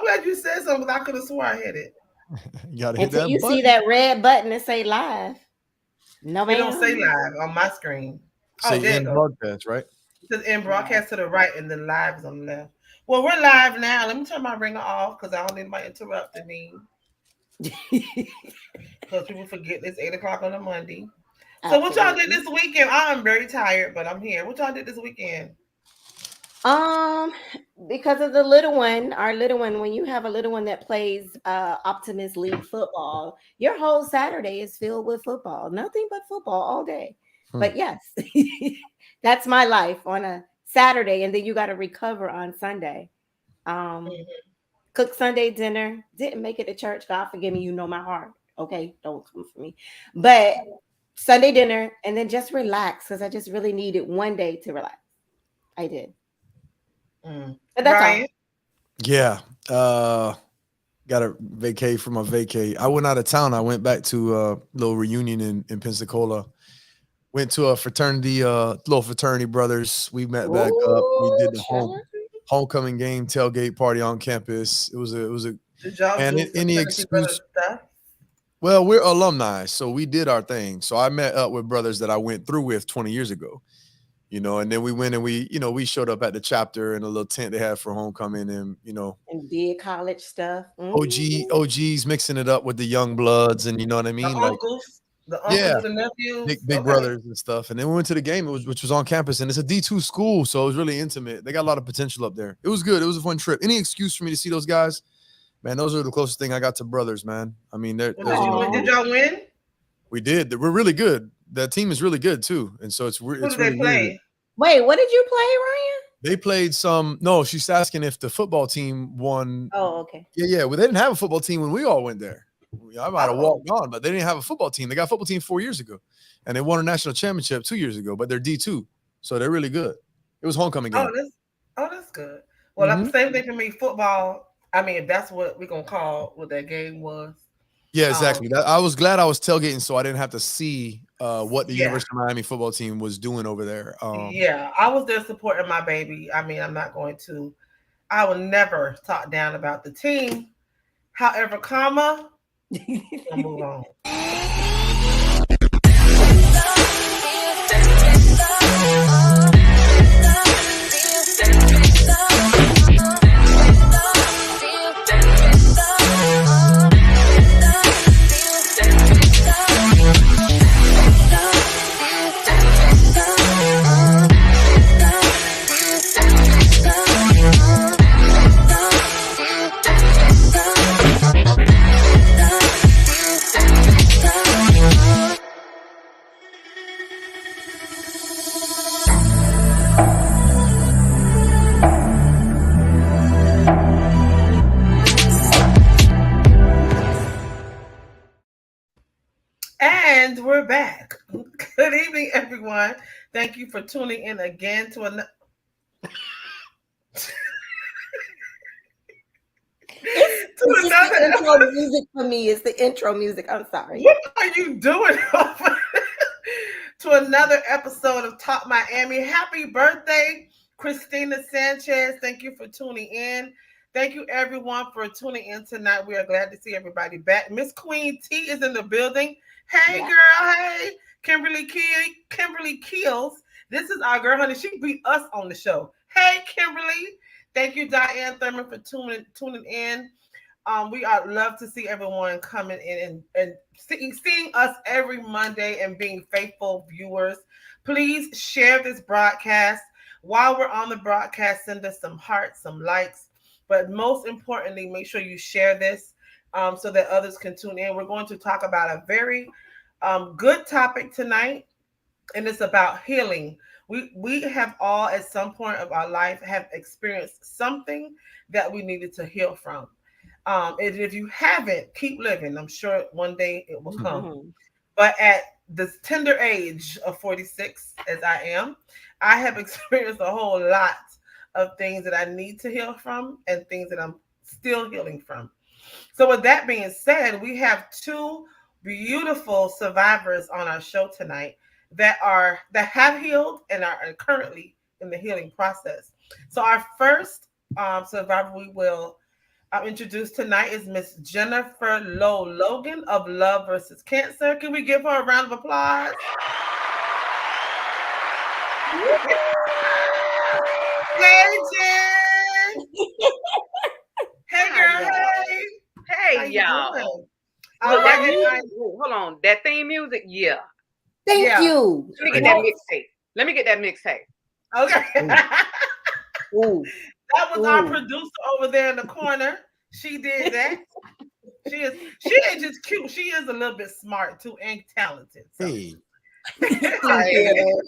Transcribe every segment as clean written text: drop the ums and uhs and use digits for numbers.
I'm glad you said something because I could have swore I hit it. You gotta hit Until that you see button. that red button and say live. No, It don't say ma'am. live on my screen. Oh, Say there it end goes. broadcast, right? It says in Right. broadcast to the right and then live is on the left. Well, we're live now. Let me turn my ringer off because I don't need my interrupting me. Because people forget it's 8 o'clock on a Monday. So what y'all did Absolutely. this weekend? I'm very tired, but I'm here. What y'all did this weekend? Um, because of the little one, our little one, when you have a little one that plays Optimist League football, your whole Saturday is filled with football. Nothing but football all day. Hmm. But yes, that's my life on a Saturday, and then you got to recover on Sunday. Um, Mhm. cook Sunday dinner. Didn't make it to church. God forgive me. You know my heart. Okay, don't come for me. But Sunday dinner, and then just relax because I just really needed one day to relax. I did, Mm. but that's Ryan? all. Yeah. Got a vacay from a vacay. I went out of town. I went back to a little reunion in Pensacola. Went to a fraternity, little fraternity brothers. We met back up. We Ooh, did the child. homecoming game tailgate party on campus. It was a Did y'all man. do Any fraternity brother excuse. stuff? Well, we're alumni, so we did our thing. So I met up with brothers that I went through with 20 years ago. And then we went and we showed up at the chapter in a little tent they had for homecoming, and And did college stuff. OGs mixing it up with the young bloods, and you know what I The mean, like uncles? The uncles yeah, with the nephews? big Okay. brothers and stuff. And then we went to the game, which was on campus, and it's a D2 school, so it was really intimate. They got a lot of potential up there. It was good. It was a fun trip. Any excuse for me to see those guys, man? Those are the closest thing I got to brothers, man. I mean, Well, there's Oh, did y'all win? we did. We're really good. The team is really good too, and so Who it's did they really weird. play? wait, what did you play, Ryan? They played some. No, she's asking if the football team won. Oh, okay. Yeah. Well, they didn't have a football team when we all went there. I might have Oh. walked on, but they didn't have a football team. They got a football team 4 years ago, and they won a national championship 2 years ago. But they're D2, so they're really good. It was homecoming Oh, game. that's good. Well, that's the Hmm. same thing for me. Football. I mean, if that's what we're gonna call what that game was. Yeah, Um, exactly. I was glad I was tailgating, so I didn't have to see what the yeah, University of Miami football team was doing over there. yeah. I was there supporting my baby. I mean, I'm not going to. I will never talk down about the team. However, comma, we'll move on. And we're back. Good evening, everyone. Thank you for tuning in again to another. It's To just the intro another. music for me. It's the intro music. I'm sorry. What are you doing? To another episode of Talk Miami. Happy birthday, Christina Sanchez. Thank you for tuning in. Thank you, everyone, for tuning in tonight. We are glad to see everybody back. Miss Queen T is in the building. Hey, Yeah. girl. Hey, Kimberly Keels. This is our girl, honey. She beat us on the show. Hey, Kimberly. Thank you, Diane Thurman, for tuning in. We are love to see everyone coming in and seeing us every Monday and being faithful viewers. Please share this broadcast. While we're on the broadcast, send us some hearts, some likes. But most importantly, make sure you share this so that others can tune in. We're going to talk about a very good topic tonight, and it's about healing. We have all at some point of our life have experienced something that we needed to heal from. And if you haven't, keep living. I'm sure one day it will come. Mhm. But at this tender age of 46, as I am, I have experienced a whole lot of things that I need to heal from and things that I'm still healing from. So, with that being said, we have two beautiful survivors on our show tonight that have healed and are currently in the healing process. So, our first survivor we will Our introduced tonight is Miss Jennifer Lowe Logan of Love versus Cancer. Can we give her a round of applause? Hey, Jen. Hey, Hi, girl. y'all. Hey. How Hey, you y'all. doing? All Look, right, that and music. Hold on. That theme music. Yeah. Thank yeah. you. Let me get Great. that No, mixtape. Let me get that mixtape. Okay. Ooh. ooh, That was our ooh. producer over there in the corner. She did that. She ain't just cute. She is a little bit smart too and talented. So Hey, Thank you.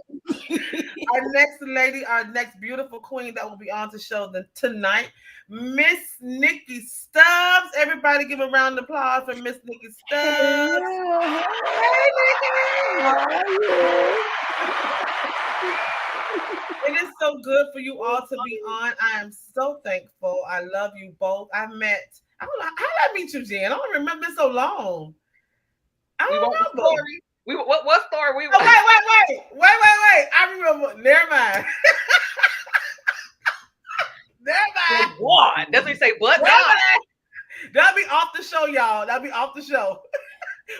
our next lady, our next beautiful queen that will be on the show tonight, Miss Nikki Stubbs. Everybody give a round of applause for Miss Nikki Stubbs. Hello, Hey, how Nikki. are you? It is so good for you all to be on. I am so thankful. I love you both. I don't know, how did I meet you, Jen? I don't remember, it's so long. I We want the don't remember. story. We what story we Oh, want? wait. I remember. Never mind. Never But mind. God, that's what you say. But Never God. mind. That'll be off the show, y'all. That'll be off the show.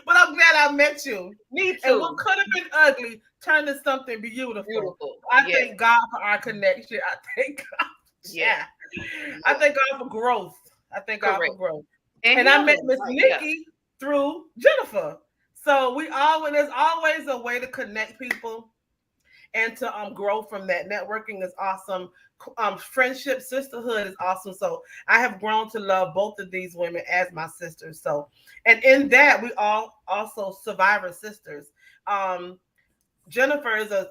But I'm glad I met you. Me And what too. could have been ugly turned into something beautiful. Beautiful. I Yes. thank God for our connection. I thank God. Yes. Yeah. I thank God for growth. I thank God for Correct. growth. And And I met healing. Miss Right. Yeah. Nikki through Jennifer. So there's always a way to connect people and to grow from that. Networking is awesome. Friendship, sisterhood is awesome. So I have grown to love both of these women as my sisters. So, and in that, we all also survivor sisters. Um, Jennifer is a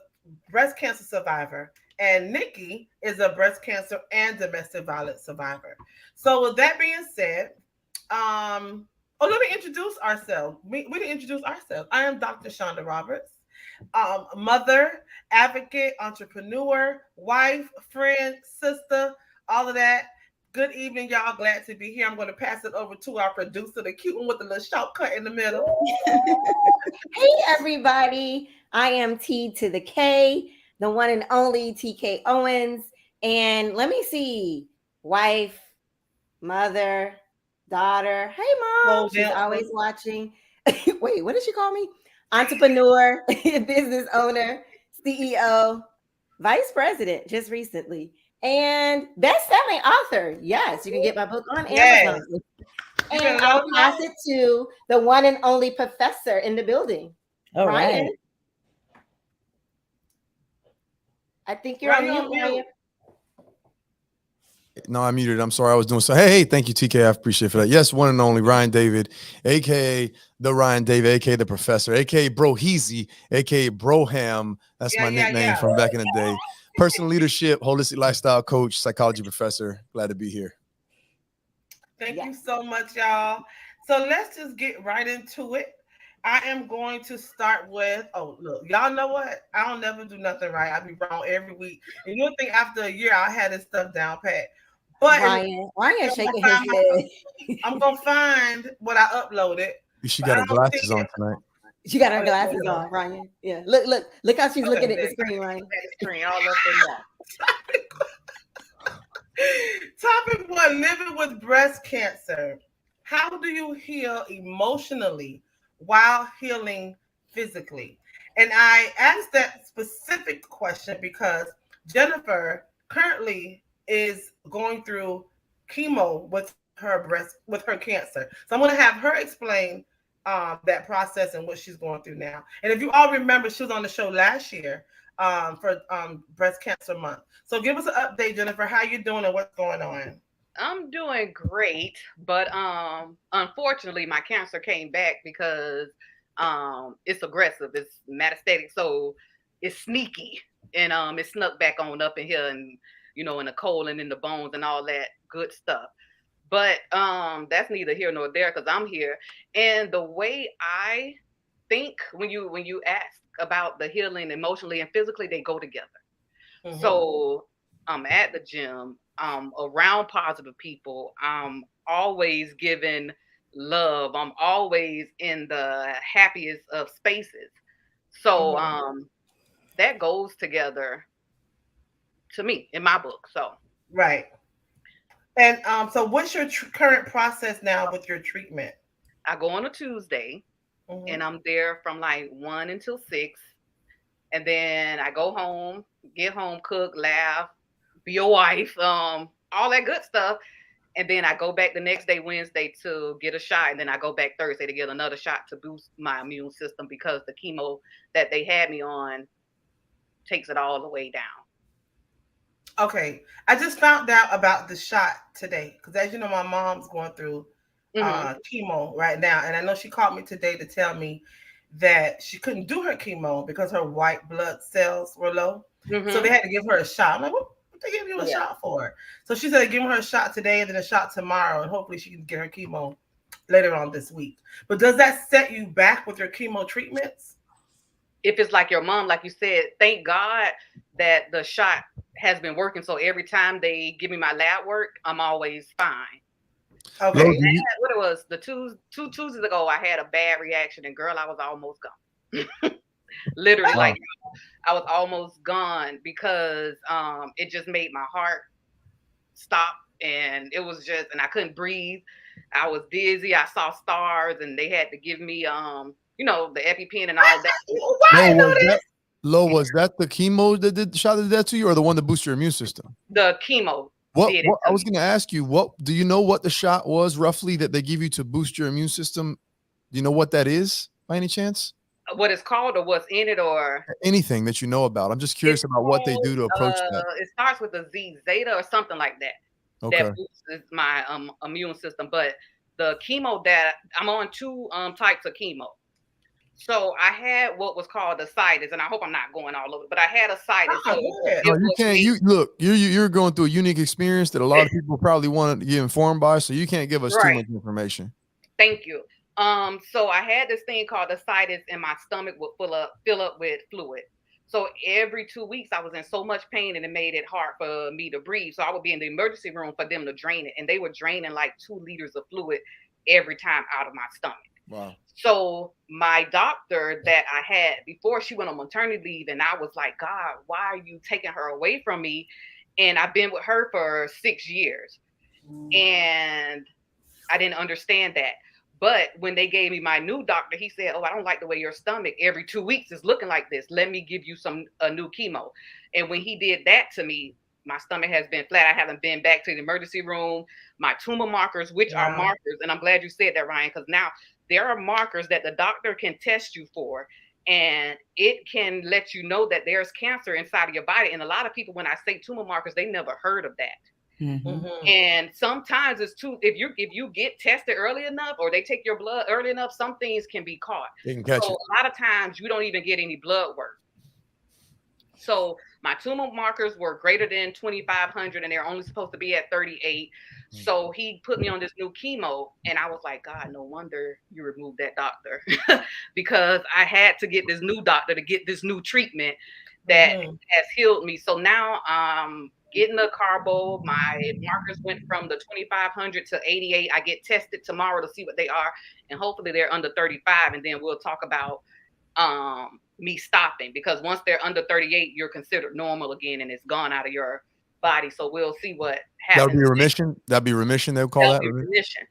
breast cancer survivor, and Nikki is a breast cancer and domestic violence survivor. So, with that being said, let me introduce ourselves. We didn't introduce ourselves. I am Dr. Shonda Roberts, mother, advocate, entrepreneur, wife, friend, sister, all of that. Good evening, y'all. Glad to be here. I'm going to pass it over to our producer, the cute one with the little shortcut in the middle. Hey, everybody. I am T to the K, the one and only TK Owens. And let me see, wife, mother, daughter. Hey, mom. Pole She's dancer. always watching. Wait, what did she call me? Entrepreneur, business owner, CEO, vice president just recently, and best-selling author. Yes, you can get my book on Yes. Amazon. You And can I'll love pass her. it to the one and only professor in the building. All Ryan, right. I think you're Right on here mute, on Ryan. mute. no, I muted. I'm sorry. I was doing so. Hey, thank you, TK. I appreciate for that. Yes, one and only Ryan David, aka the Ryan David, aka the Professor, aka Bro Heezy, aka Broham. That's Yeah, my yeah, nickname yeah. from back in the day. Personal leadership, holistic lifestyle coach, psychology professor. Glad to be here. Thank you Yes. so much, y'all. So let's just get right into it. I am going to start with, oh, look, y'all know what? I don't never do nothing right. I be wrong every week. And you'll think after a year I had this stuff down pat. But Ryan I'm shaking gonna his find head. I'm gonna find what I uploaded. She But got I her don't think glasses on tonight. She got her oh, there we glasses go. on, Ryan. Yeah. Look how she's looking at the screen, Ryan. That screen all up in there. Topic one: living with breast cancer. How do you heal emotionally while healing physically? And I asked that specific question because Jennifer currently is going through chemo with her cancer. So I'm going to have her explain that process and what she's going through now. And if you all remember, she was on the show last year for Breast Cancer Month. So give us an update, Jennifer. How you doing and what's going on? I'm doing great, but unfortunately my cancer came back because it's aggressive, it's metastatic, so it's sneaky, and it snuck back on up in here, and in the colon, in the bones, and all that good stuff. But that's neither here nor there because I'm here. And the way I think, when you ask about the healing emotionally and physically, they go together. Mm-hmm. So I'm at the gym, around positive people. I'm always giving love. I'm always in the happiest of spaces. So Mm-hmm. that goes together to me in my book. So Right. And so what's your current process now with your treatment? I go on a Tuesday Hmm. and I'm there from like 1 until 6. And then I go home, get home, cook, laugh, be a wife, all that good stuff. And then I go back the next day, Wednesday, to get a shot. And then I go back Thursday to get another shot to boost my immune system because the chemo that they had me on takes it all the way down. Okay, I just found out about the shot today because, as you know, my mom's going through Hmm. chemo right now, and I know she called me today to tell me that she couldn't do her chemo because her white blood cells were low, so they Hmm. had to give her a shot. I'm like, what they give you a Yeah. shot for? So she said they're giving her a shot today and then a shot tomorrow, and hopefully she can get her chemo later on this week. But does that set you back with your chemo treatments? If it's like your mom, like you said, thank God that the shot has been working. So every time they give me my lab work, I'm always fine. The Lo, Okay. do you, last, what it was, the two Tuesdays ago, I had a bad reaction, and girl, I was almost gone. Literally, wow. like I was almost gone because it just made my heart stop, and it was just, and I couldn't breathe. I was dizzy. I saw stars, and they had to give me the EpiPen and all that. Why Lo, I was know that this? Lo, was that the chemo that did shot that did that to you, or the one to boost your immune system? The chemo What did it what I to was me. gonna ask you, what do you know what the shot was roughly that they give you to boost your immune system? Do you know what that is by any chance? What it's called or what's in it, or Anything that you know about. I'm just curious it's about what they called do to approach that. it starts with a Z, Zeta or something like that. That Okay. boosts my immune system. But the chemo that I'm on, two types of chemo. So I had what was called a situs, and I hope I'm not going all over, but I had a situs. Oh, So go ahead. No, it you was can't. me. You look. You're going through a unique experience that a lot of people probably want to get informed by. So you can't give us too Right. much information. Thank you. So I had this thing called ascites, and my stomach would fill up with fluid. So every 2 weeks, I was in so much pain, and it made it hard for me to breathe. So I would be in the emergency room for them to drain it, and they were draining like 2 liters of fluid every time out of my stomach. Wow. So my doctor that I had before, she went on maternity leave, and I was like, God, why are you taking her away from me? And I've been with her for 6 years, and I didn't understand that. But when they gave me my new doctor, he said, "Oh, I don't like the way your stomach every 2 weeks is looking like this. Let me give you some a new chemo." And when he did that to me, my stomach has been flat. I haven't been back to the emergency room. My tumor markers, which are Wow. markers, and I'm glad you said that, Ryan, because now there are markers that the doctor can test you for, and it can let you know that there's cancer inside of your body. And a lot of people, when I say tumor markers, they never heard of that. Mm-hmm. Hmm. And sometimes it's too, if you get tested early enough or they take your blood early enough, some things can be caught. They can So catch it. a lot of times you don't even get any blood work. So my tumor markers were greater than 2,500, and they're only supposed to be at 38. So he put me on this new chemo, and I was like, God, no wonder you removed that doctor, because I had to get this new doctor to get this new treatment that Hmm. has healed me. So now I'm getting the carbo. My markers went from the 2,500 to 88. I get tested tomorrow to see what they are, and hopefully they're under 35, and then we'll talk about me stopping, because once they're under 38, you're considered normal again, and it's gone out of your body. So we'll see what That would be happens next. remission. That'd be remission. They'll call That'll that be remission.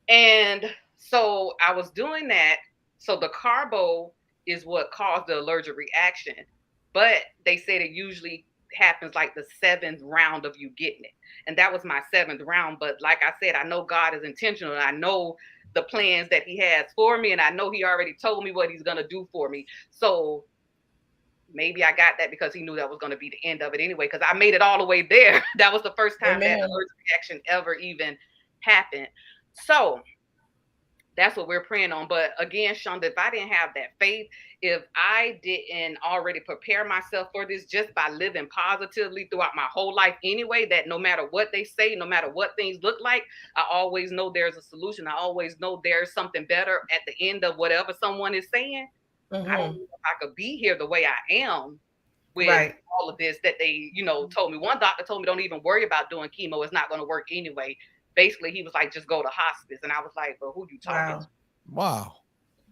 remission. And so I was doing that. So the carbo is what caused the allergic reaction, but they said it usually happens like the seventh round of you getting it. And that was my seventh round. But like I said, I know God is intentional, and I know the plans that He has for me, and I know He already told me what He's going to do for me. So maybe I got that because He knew that was going to be the end of it anyway, because I made it all the way there. That was the first time that Amen. allergic reaction ever even happened. So that's what we're praying on. But again, Shonda, if I didn't have that faith, if I didn't already prepare myself for this just by living positively throughout my whole life anyway, that no matter what they say, no matter what things look like, I always know there's a solution. I always know there's something better at the end of whatever someone is saying. I don't Hmm. know if I could be here the way I am with Right. all of this that they, told me. One doctor told me, don't even worry about doing chemo. It's not going to work anyway. Basically, he was like, just go to hospice. And I was like, well, who you talking to? Wow.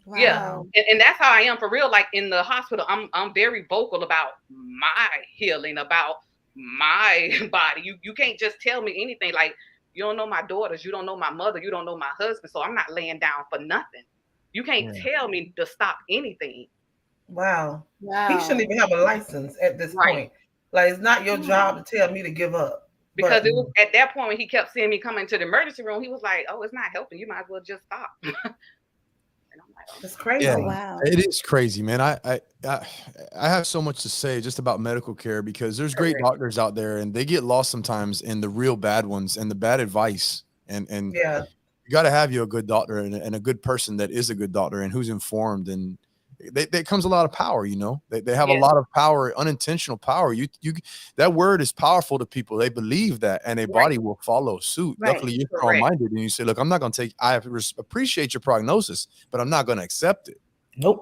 Wow. Yeah. Wow. And that's how I am for real. Like in the hospital, I'm very vocal about my healing, about my body. You can't just tell me anything. Like, you don't know my daughters, you don't know my mother, you don't know my husband, so I'm not laying down for nothing. You can't Yeah. tell me to stop anything. Wow. He Wow. shouldn't even have a license at this Right. point. Like it's not your Hmm. job to tell me to give up. Because But it was at that point when he kept seeing me come into the emergency room, he was like, "Oh, it's not helping. You might as well just stop." And I'm like, "Oh, it's Yeah, Oh crazy. wow. it is crazy, man. I have so much to say just about medical care because there's great correct, doctors out there and they get lost sometimes in the real bad ones and the bad advice. And Yeah. you got to have you a good doctor and a good person that is a good doctor and who's informed and they comes a lot of power, you know. They have a yeah, lot of power, unintentional power. You that word is powerful to people. They believe that and a right, body will follow suit. Right. Luckily, you're strong correct." minded and you say, look, I'm not going to take. Appreciate your prognosis, but I'm not going to accept it. Nope.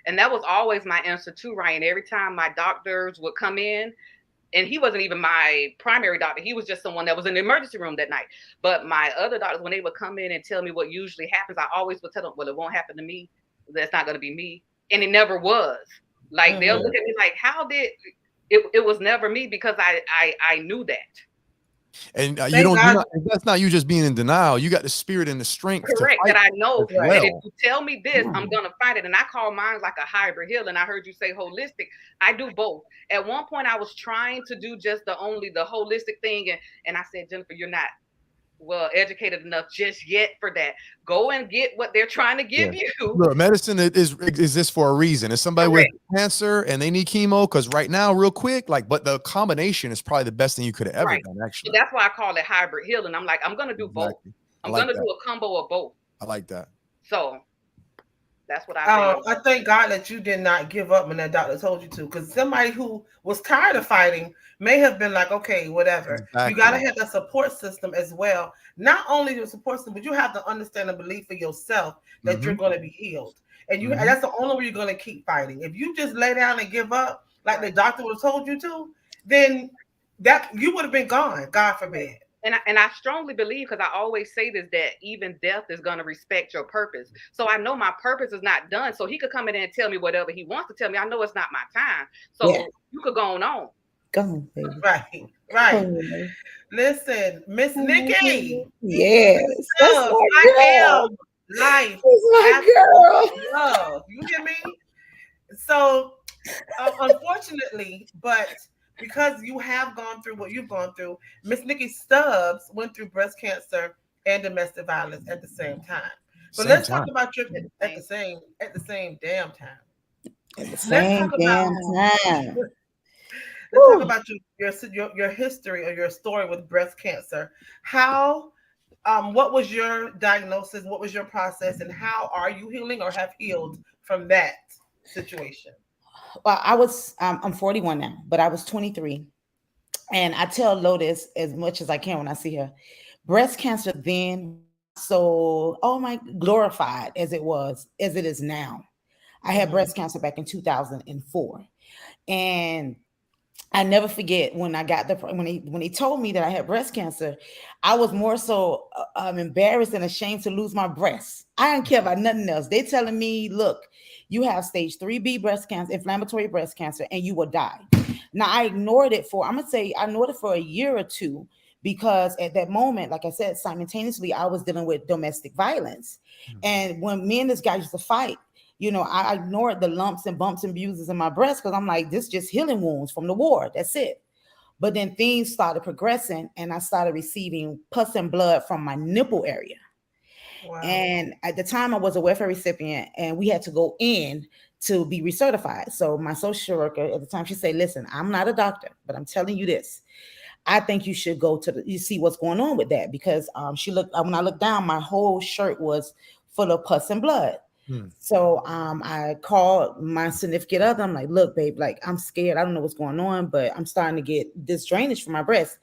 And that was always my answer too, Ryan. Every time my doctors would come in, and he wasn't even my primary doctor. He was just someone that was in the emergency room that night. But my other doctors, when they would come in and tell me what usually happens, I always would tell them, "Well, it won't happen to me. That's not going to be me." And it never was. Like they'll Mhm. Yeah. look at me like, "How did it?" It was never me because I knew that. And you Thank don't. You're God. not. That's not you just being in denial. You got the spirit and the strength to Correct. That fight I as know that Right. if well. you tell me this, I'm Hmm. gonna find it. And I call mine like a hybrid heal. And I heard you say holistic. I do both. At one point, I was trying to do just the holistic thing, and I said, Jennifer, you're not well educated enough just yet for that. Go and get what they're trying to Yeah. give you. Look, medicine is exists for a reason. It's somebody with Correct. cancer and they need chemo because right now, real quick, like, but the combination is probably the best thing you could have ever Right. done. So Actually, that's why I call it hybrid healing. I'm like, I'm gonna do both. exactly. I I'm like gonna do that. a combo of both. I like that. So that's what I've been I thank God that you did not give up when that doctor told you to, because somebody who was tired of fighting may have been like, okay, whatever. You got to Exactly. have the support system as well. Not only your support system, but you have to understand and believe for yourself that you're Hmm. going to be healed. And Hmm. that's the only way you're going to keep fighting. If you just lay down and give up, like the right. doctor would have told you to, then that you would have been gone. God Right. forbid. And I strongly believe, because I always say this, that even death is going to respect your purpose. So I know my purpose is not done. So he could come in and tell me whatever he wants to tell me. I know it's not my time. Yeah. So you could go on. Go on, baby. Right. Go Right. on. Listen, Miss Nikki. Yes. That's Love. my I girl. am life That's my absolute girl. love. You hear me? So, unfortunately, but because you have gone through what you've gone through, Miss Nikki Stubbs went through breast cancer and domestic violence at the same time. But Same let's talk time. about your At the at the same same damn time. At the Let's same talk about damn time. let's talk Woo. about your history or your story with breast cancer. How what was your diagnosis? What was your process, and how are you healing or have healed from that situation? Well, I'm 41 now, but I was 23. And I tell Lotus as much as I can when I see her. Breast cancer then so oh my glorified as it is now. I had Mhm. breast cancer back in 2004. And I never forget when I got the when he told me that I had breast cancer, I was more so embarrassed and ashamed to lose my breasts. I didn't care about nothing else. They telling me, look, you have stage 3B breast cancer, inflammatory breast cancer, and you will die. Now I ignored it for I'm gonna say I ignored it for a year or two because at that moment, like I said, simultaneously I was dealing with domestic violence, and when me and this guy used to fight, I ignored the lumps and bumps and bruises in my breast because I'm like, this just healing wounds from the war. That's it. But then things started progressing and I started receiving pus and blood from my nipple area. Wow. And at the time, I was a welfare recipient and we had to go in to be recertified. So my social worker at the time, she said, listen, I'm not a doctor, but I'm telling you this. I think you should go to you see what's going on with that because she looked when I looked down, my whole shirt was full of pus and blood. Hmm. So I called my significant other. I'm like, look, babe, like I'm scared. I don't know what's going on, but I'm starting to get this drainage from my breast,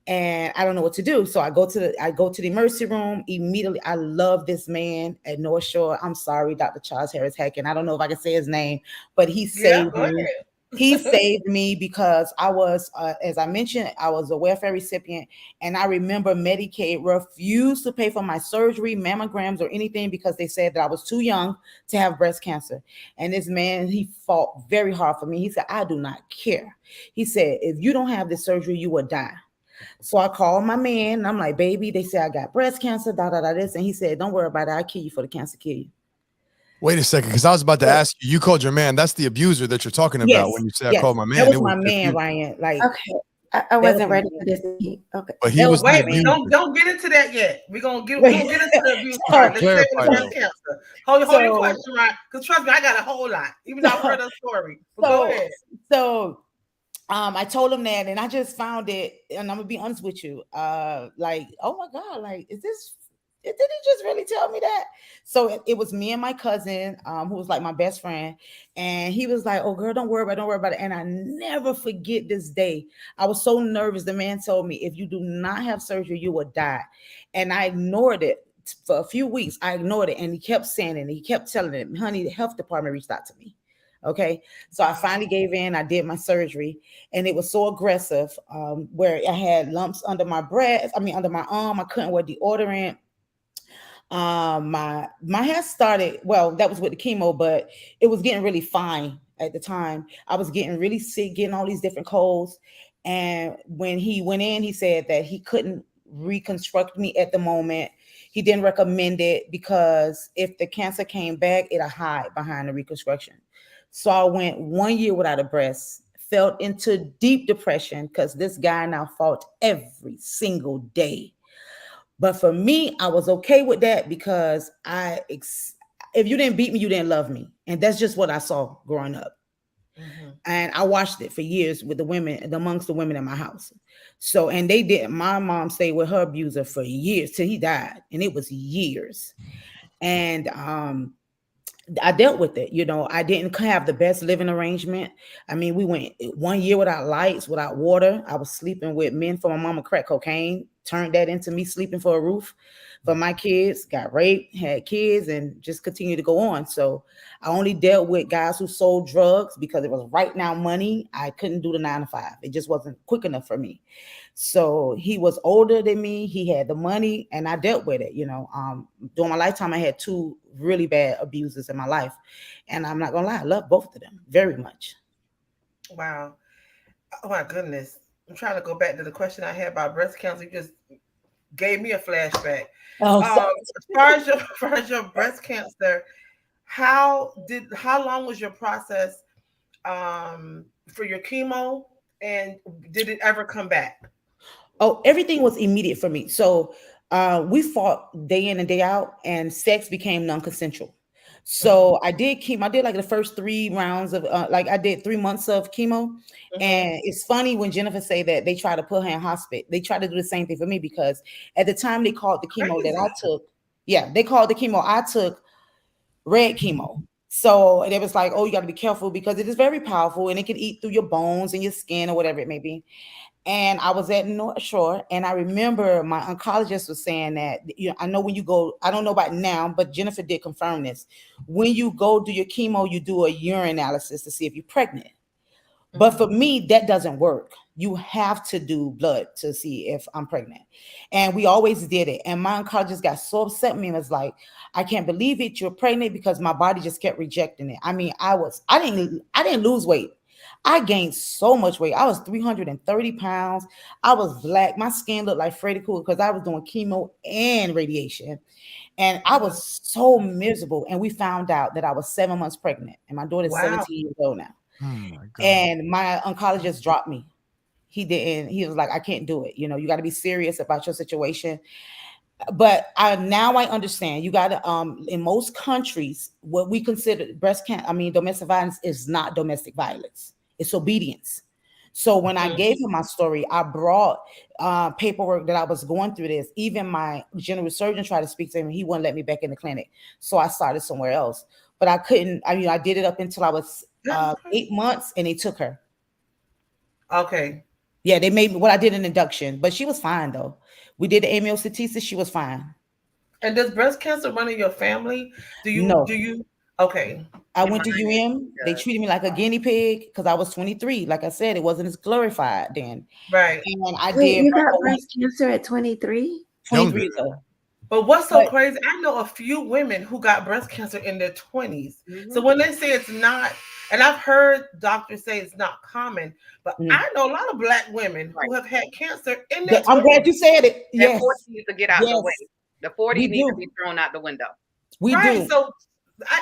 and I don't know what to do. So I go to the emergency room immediately. I love this man at North Shore. I'm sorry, Dr. Charles Harris Hacken. I don't know if I can say his name, but he Yeah, saved go me. ahead. He saved me because I was, as I mentioned, I was a welfare recipient, and I remember Medicaid refused to pay for my surgery, mammograms, or anything because they said that I was too young to have breast cancer. And this man, he fought very hard for me. He said, "I do not care." He said, "If you don't have this surgery, you will die." So I called my man, and I'm like, "Baby, they say I got breast cancer, da da da this," and he said, "Don't worry about it. I'll kill you for the cancer, kill you." Wait a second, because I was about to So, ask you. You called your man. That's the abuser that you're talking about. yes, When you say I yes, called my that man, was it was my the man, abuser. Ryan. Like Okay. I that was wasn't my ready man. for this. Okay. But he That was was my the Wait, man. abuser. don't get into that yet. We're gonna get into the abuse part. so, Let's stay with Clarify the breast though. cancer. Hold your so, question, right? Because trust me, I got a whole lot. Even though I've heard so, a story. But go so, ahead. so, I told him that, and I just found it, and I'm gonna be honest with you. Like, oh my god, like, is this? Did he just really tell me that? So it was me and my cousin, who was like my best friend, and he was like, "Oh, girl, don't worry about it." And I never forget this day. I was so nervous. The man told me, "If you do not have surgery, you will die," and I ignored it for a few weeks. I ignored it, and he kept saying it. And he kept telling it, "Honey, the health department reached out to me." Okay, so I finally gave in. I did my surgery, and it was so aggressive, where I had lumps under my breast. I mean, under my arm. I couldn't wear deodorant. My hair started, well, that was with the chemo, but it was getting really fine at the time. I was getting really sick, getting all these different colds. And when he went in, he said that he couldn't reconstruct me at the moment. He didn't recommend it because if the cancer came back, it'll hide behind the reconstruction. So I went 1 year without a breast, fell into deep depression because this guy now fought every single day. But for me, I was okay with that because if you didn't beat me, you didn't love me. And that's just what I saw growing up. Mhm. And I watched it for years with the women, amongst the women in my house. So, and they did, my mom stayed with her abuser for years till he died. And it was years. And I dealt with it. You know, I didn't have the best living arrangement. I mean, we went 1 year without lights, without water. I was sleeping with men for my mama crack cocaine, turned that into me sleeping for a roof for my kids, got raped, had kids, and just continued to go on. So I only dealt with guys who sold drugs because it was right now money. I couldn't do the 9 to 5. It just wasn't quick enough for me. So he was older than me. He had the money, and I dealt with it. You know, during my lifetime, I had two really bad abusers in my life, and I'm not gonna lie, I love both of them very much. Wow. Oh my goodness. I'm trying to go back to the question I had about breast cancer. You just gave me a flashback. Oh, so As far as your as far as your breast cancer, how long was your process for your chemo, and did it ever come back? oh, everything was immediate for me. So we fought day in and day out, and sex became non-consensual. Mhm. So I did chemo. I did like the first 3 rounds of like I did 3 months of chemo. Mhm. And it's funny when Jennifer say that they try to put her in hospice. They try to do the same thing for me because at the time they called the chemo that I Crazy. took. Yeah, they called the chemo I took red chemo. So it was like, oh, you got to be careful because it is very powerful and it can eat through your bones and your skin or whatever it may be. And I was at North Shore, and I remember my oncologist was saying that, you know, I know when you go, I don't know about now, but Jennifer did confirm this. When you go do your chemo, you do a urine analysis to see if you're pregnant. But Mhm. for me, that doesn't work. You have to do blood to see if I'm pregnant. And we always did it. And my oncologist got so upset with me and was like, I can't believe it. You're pregnant because my body just kept rejecting it. I mean, I didn't lose weight. I gained so much weight. I was 330 pounds. I was black. My skin looked like Freddy Krueger because I was doing chemo and radiation. And I Mhm. was so miserable. And we found out that I was 7 months pregnant. And my daughter's Wow. 17 years old now. Oh my God. And my oncologist dropped me. He didn't, he was like, I can't do it. You know, you got to be serious about your situation. But I understand. You got to in most countries, what we consider breast cancer, I mean domestic violence is not domestic violence. It's obedience. So when I Mhm. gave him my story, I brought paperwork that I was going through this. Even my general surgeon tried to speak to him. He wouldn't let me back in the clinic. So I started somewhere else. But I couldn't, I mean, I did it up until I was That's 8 months and they took her. okay. Yeah, they made me, well, I did an induction, but she was fine though. We did the amniocentesis, she was fine. And does breast cancer run in your family? Do you No, do you Okay. I And went to mine UM. They does. treated me like a guinea pig because I was 23. Like I said, it wasn't as glorified then. Right. And I Wait, did you a got whole breast cancer at 23? 23 Younger. years old. But what's so But crazy? I know a few women who got breast cancer in their 20s. So Mhm. when they say it's not, and I've heard doctors say it's not common, but mm, I know a lot of black women Right. who have had cancer in their I'm glad 20s. you said it. That Yes. 40 needs to get out the way. Yes. The 40 We needs to do. be thrown out the window. We Right. do. So,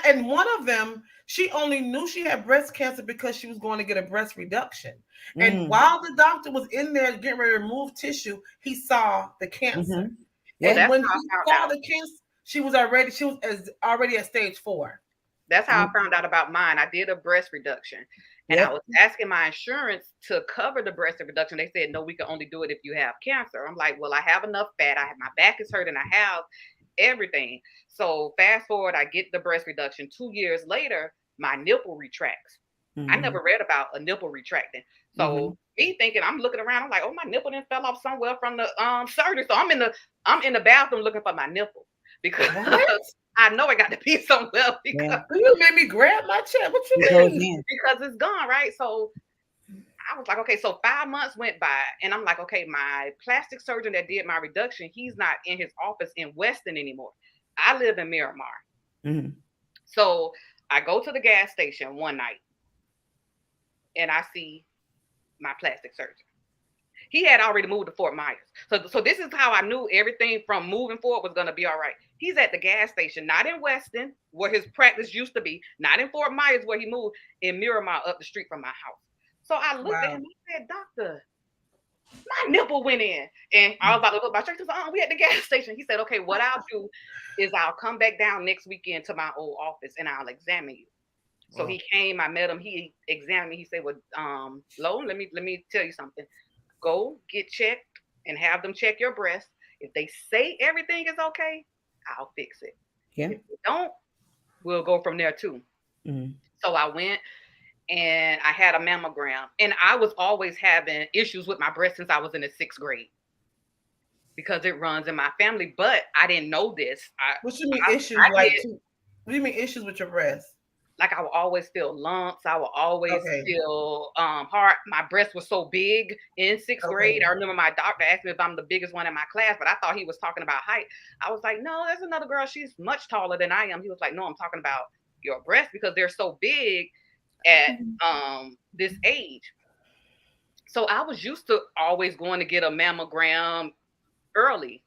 and one of them, she only knew she had breast cancer because she was going to get a breast reduction. And Mm, while the doctor was in there getting ready to remove tissue, he saw the cancer. mm-hmm. And Yeah. That's when how I he found saw out. the cancer, she was already at stage 4. That's how Mm, I found out about mine. I did a breast reduction and I yep. was asking my insurance to cover the breast reduction. They said, no, we can only do it if you have cancer. I'm like, well, I have enough fat. I have my back is hurting. I have everything. So fast forward, I get the breast reduction. 2 years later, my nipple retracts. I Mm-hmm. never read about a nipple retracting. Mm-hmm. So me thinking, I'm looking around, I'm like, oh, my nipple didn't fell off somewhere from the surgery. So I'm in the bathroom looking for my nipple because What? I know it got to be somewhere Yeah. because You made me grab my chair. What you It goes mean? in. it's gone, right? So I was like, okay, so 5 months went by, and I'm like, okay, my plastic surgeon that did my reduction, he's not in his office in Weston anymore. I live in Miramar. Mm-hmm. So I go to the gas station one night and I see my plastic surgeon. He had already moved to Fort Myers. So this is how I knew everything from moving forward was gonna be all right. He's at the gas station, not in Weston, where his practice used to be, not in Fort Myers where he moved, in Miramar up the street from my house. So I looked at Wow. him, I said, Doctor, my nipple went in. And I was about to look my church. He said, oh, we at the gas station. He said, okay, what I'll do is I'll come back down next weekend to my old office and I'll examine you. So Wow. he came, I met him, he examined me. He said, well, Lo, let me tell you something. Go get checked and have them check your breast. If they say everything is okay, I'll fix it. Yeah. If they don't, we'll go from there too. Mm-hmm. So I went and I had a mammogram. And I was always having issues with my breast since I was in the 6th grade because it runs in my family. But I didn't know this. What you mean I, issues I did. what do you mean issues with your breast? Like I would always feel lumps. I would always Okay. feel hard. My breast was so big in 6th grade. Okay. I remember my doctor asked me if I'm the biggest one in my class, but I thought he was talking about height. I was like, no, there's another girl. She's much taller than I am. He was like, no, I'm talking about your breasts because they're so big at this age. So I was used to always going to get a mammogram early.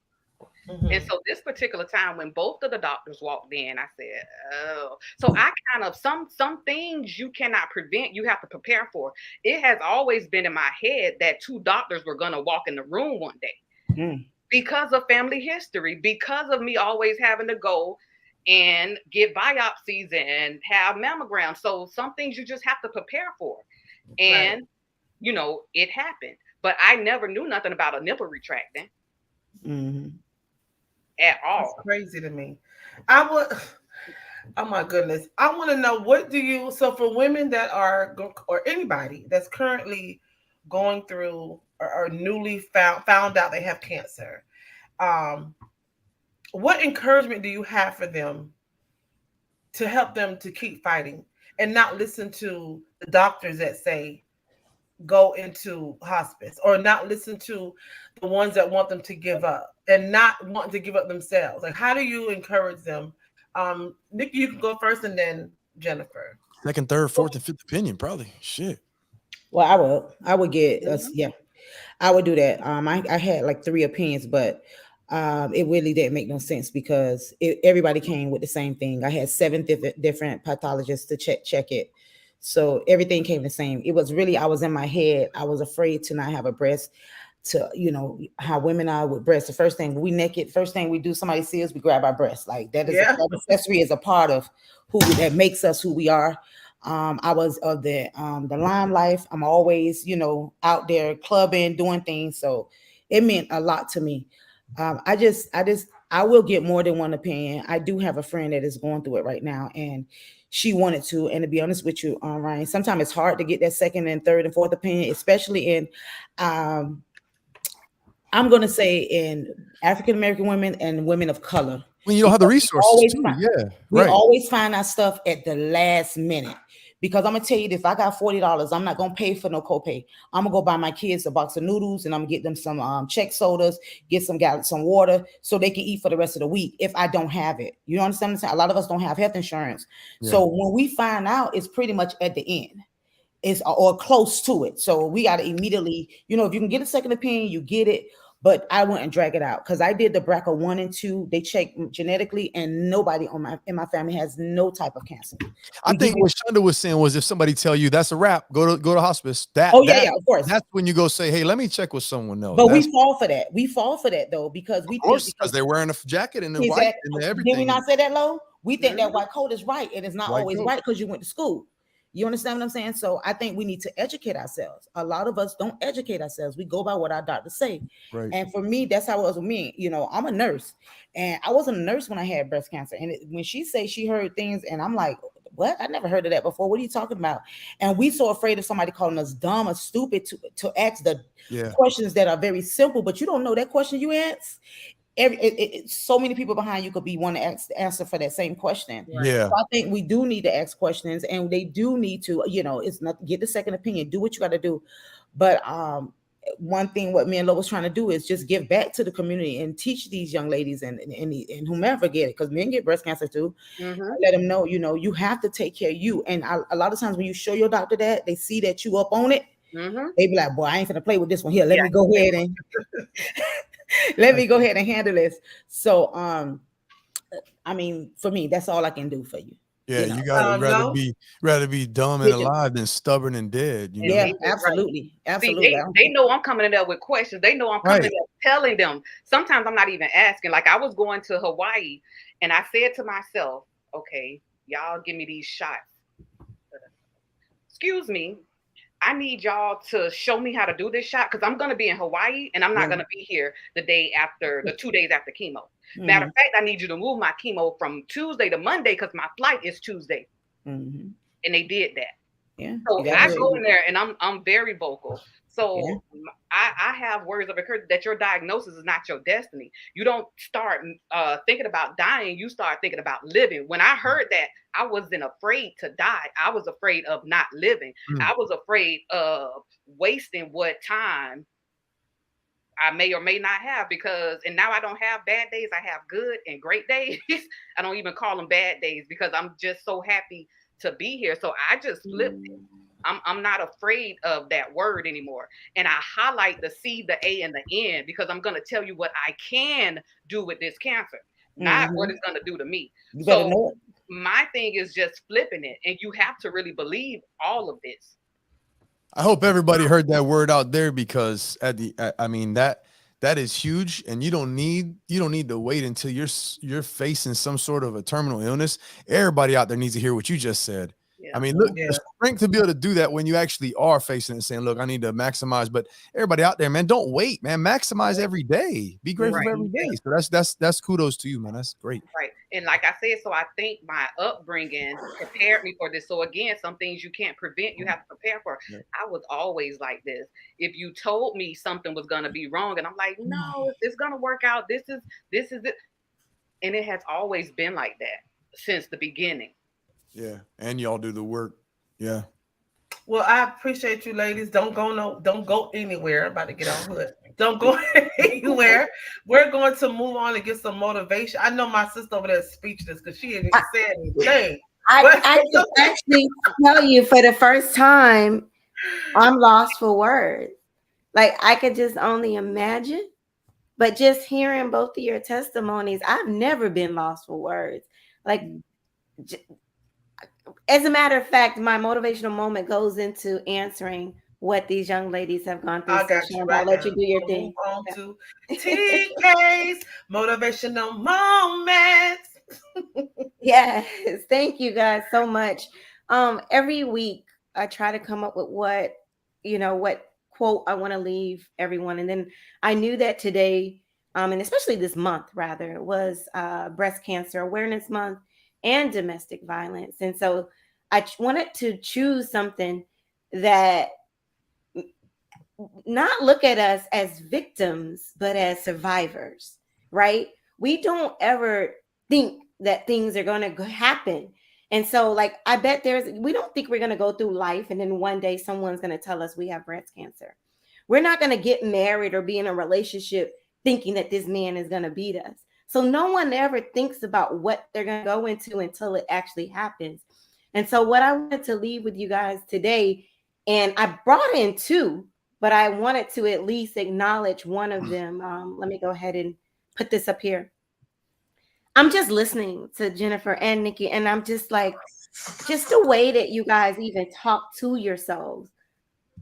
And Hmm. so this particular time when both of the doctors walked in, I said, "Oh." So I kind of some things you cannot prevent, you have to prepare for. It has always been in my head that two doctors were going to walk in the room one day Mm. because of family history, because of me always having to go and get biopsies and have mammograms. So some things you just have to prepare for. Right. And it happened. But I never knew nothing about a nipple retracting Mm-hmm. at That's all. crazy to me. I would. Oh my goodness. I want to know what do you so for women that are or anybody that's currently going through or newly found out they have cancer. Um, what encouragement do you have for them to help them to keep fighting and not listen to the doctors that say go into hospice or not listen to the ones that want them to give up and not want to give up themselves? Like, how do you encourage them? Nikki, you can go first and then Jennifer. Second, third, fourth, and fifth opinion, probably. Shit. Well, I would get us. Mhm. Yeah, I would do that. I had like three opinions, but it really didn't make no sense because everybody came with the same thing. I had seven different pathologists to check it, so everything came the same. It was really I was in my head. I was afraid to not have a breast. To how women are with breasts. The first thing we naked, first thing we do, somebody sees us, we grab our breasts. Like that is Yeah. that accessory is a part of that makes us who we are. I was of the lime life. I'm always, out there clubbing, doing things. So it meant a lot to me. I will get more than one opinion. I do have a friend that is going through it right now, and she wanted to. And to be honest with you, Ryan, sometimes it's hard to get that second and third and fourth opinion, especially in um, I'm going to say in African American women and women of color. When you don't have the Because resources too. Yeah, we right. always find our stuff at the last minute. Because I'm gonna tell you, if I got $40, I'm not gonna pay for no copay. I'm gonna go buy my kids a box of noodles and I'm gonna get them some check sodas, get some water so they can eat for the rest of the week if I don't have it. You understand what I'm saying? A lot of us don't have health insurance. Yeah. So when we find out, it's pretty much at the end. Is or close to it. So we got to immediately, if you can get a second opinion, you get it. But I wouldn't drag it out because I did the BRCA 1 and 2. They checked genetically, and nobody in my family has no type of cancer. I think what Shonda was saying was if somebody tell you that's a wrap, go to hospice. Yeah, of course. That's when you go say, hey, let me check with someone else. But we fall for that. We fall for that though because we think because they're wearing a jacket and the white and everything. Did we not say that, Low? We think that white coat is right, and it's not always right because you went to school. You understand what I'm saying? So I think we need to educate ourselves. A lot of us don't educate ourselves. We go by what our doctors say. Right. And for me, that's how it was with me. I'm a nurse, and I wasn't a nurse when I had breast cancer. And when she said she heard things, and I'm like, what? I never heard of that before. What are you talking about? And we so afraid of somebody calling us dumb or stupid to ask the questions that are very simple, but you don't know that question you ask. So many people behind you could be one to answer for that same question. Yeah. So I think we do need to ask questions, and they do need to, it's not get the second opinion, do what you got to do. But one thing what me and Lo was trying to do is just give back to the community and teach these young ladies and whomever get it, because men get breast cancer too. Let them know, you have to take care of you. And a lot of times when you show your doctor that, they see that you up on it, they be like, boy, I ain't gonna play with this one here. Let me go ahead and let me go ahead and handle this. So I mean, for me, that's all I can do for you. Yeah, you gotta rather be dumb and alive than stubborn and dead. Yeah, absolutely. Absolutely. See, they know I'm coming in there with questions. They know I'm coming in there telling them. Sometimes I'm not even asking. Like I was going to Hawaii and I said to myself, okay, y'all give me these shots. Excuse me. I need y'all to show me how to do this shot because I'm going to be in Hawaii and I'm not going to be here the 2 days after chemo. Matter of fact, I need you to move my chemo from Tuesday to Monday because my flight is Tuesday. And they did that. Yeah. So I go in there and I'm very vocal. So I have words of encouragement that your diagnosis is not your destiny. You don't start thinking about dying. You start thinking about living. When I heard that, I wasn't afraid to die. I was afraid of not living. I was afraid of wasting what time I may or may not have and now I don't have bad days. I have good and great days. I don't even call them bad days because I'm just so happy to be here. So I just flipped it. I'm not afraid of that word anymore. And I highlight the C, the A, and the N because I'm going to tell you what I can do with this cancer, not what it's going to do to me. So my thing is just flipping it. And you have to really believe all of this. I hope everybody heard that word out there because that is huge, and you don't need to wait until you're facing some sort of a terminal illness. Everybody out there needs to hear what you just said. I mean, look, the strength to be able to do that when you actually are facing it and saying, look, I need to maximize. But everybody out there, man, don't wait, man. Maximize every day. Be grateful for every day. So that's kudos to you, man. That's great. Right. And like I said, so I think my upbringing prepared me for this. So again, some things you can't prevent, you have to prepare for. I was always like this. If you told me something was going to be wrong and I'm like, no, it's going to work out. This is it. And it has always been like that since the beginning. Yeah, and y'all do the work. Yeah. Well, I appreciate you, ladies. Don't go anywhere. I'm about to get on hood. Don't go anywhere. We're going to move on and get some motivation. I know my sister over there is speechless because she didn't say anything. I can actually tell you for the first time, I'm lost for words. Like I could just only imagine. But just hearing both of your testimonies, I've never been lost for words. Like. As a matter of fact, my motivational moment goes into answering what these young ladies have gone through. I got you right. I'll let you do your thing. Move on to TK's motivational moments. Yes, thank you guys so much. Every week I try to come up with what quote I want to leave everyone, and then I knew that today, and especially this month, rather, was Breast Cancer Awareness Month and domestic violence. And so I wanted to choose something that not look at us as victims, but as survivors, right? We don't ever think that things are going to happen. And so, like, I bet we don't think we're going to go through life and then one day someone's going to tell us we have breast cancer. We're not going to get married or be in a relationship thinking that this man is going to beat us. So, no one ever thinks about what they're going to go into until it actually happens. And so, what I wanted to leave with you guys today, and I brought in two, but I wanted to at least acknowledge one of them. Let me go ahead and put this up here. I'm just listening to Jennifer and Nikki, and I'm just like, just the way that you guys even talk to yourselves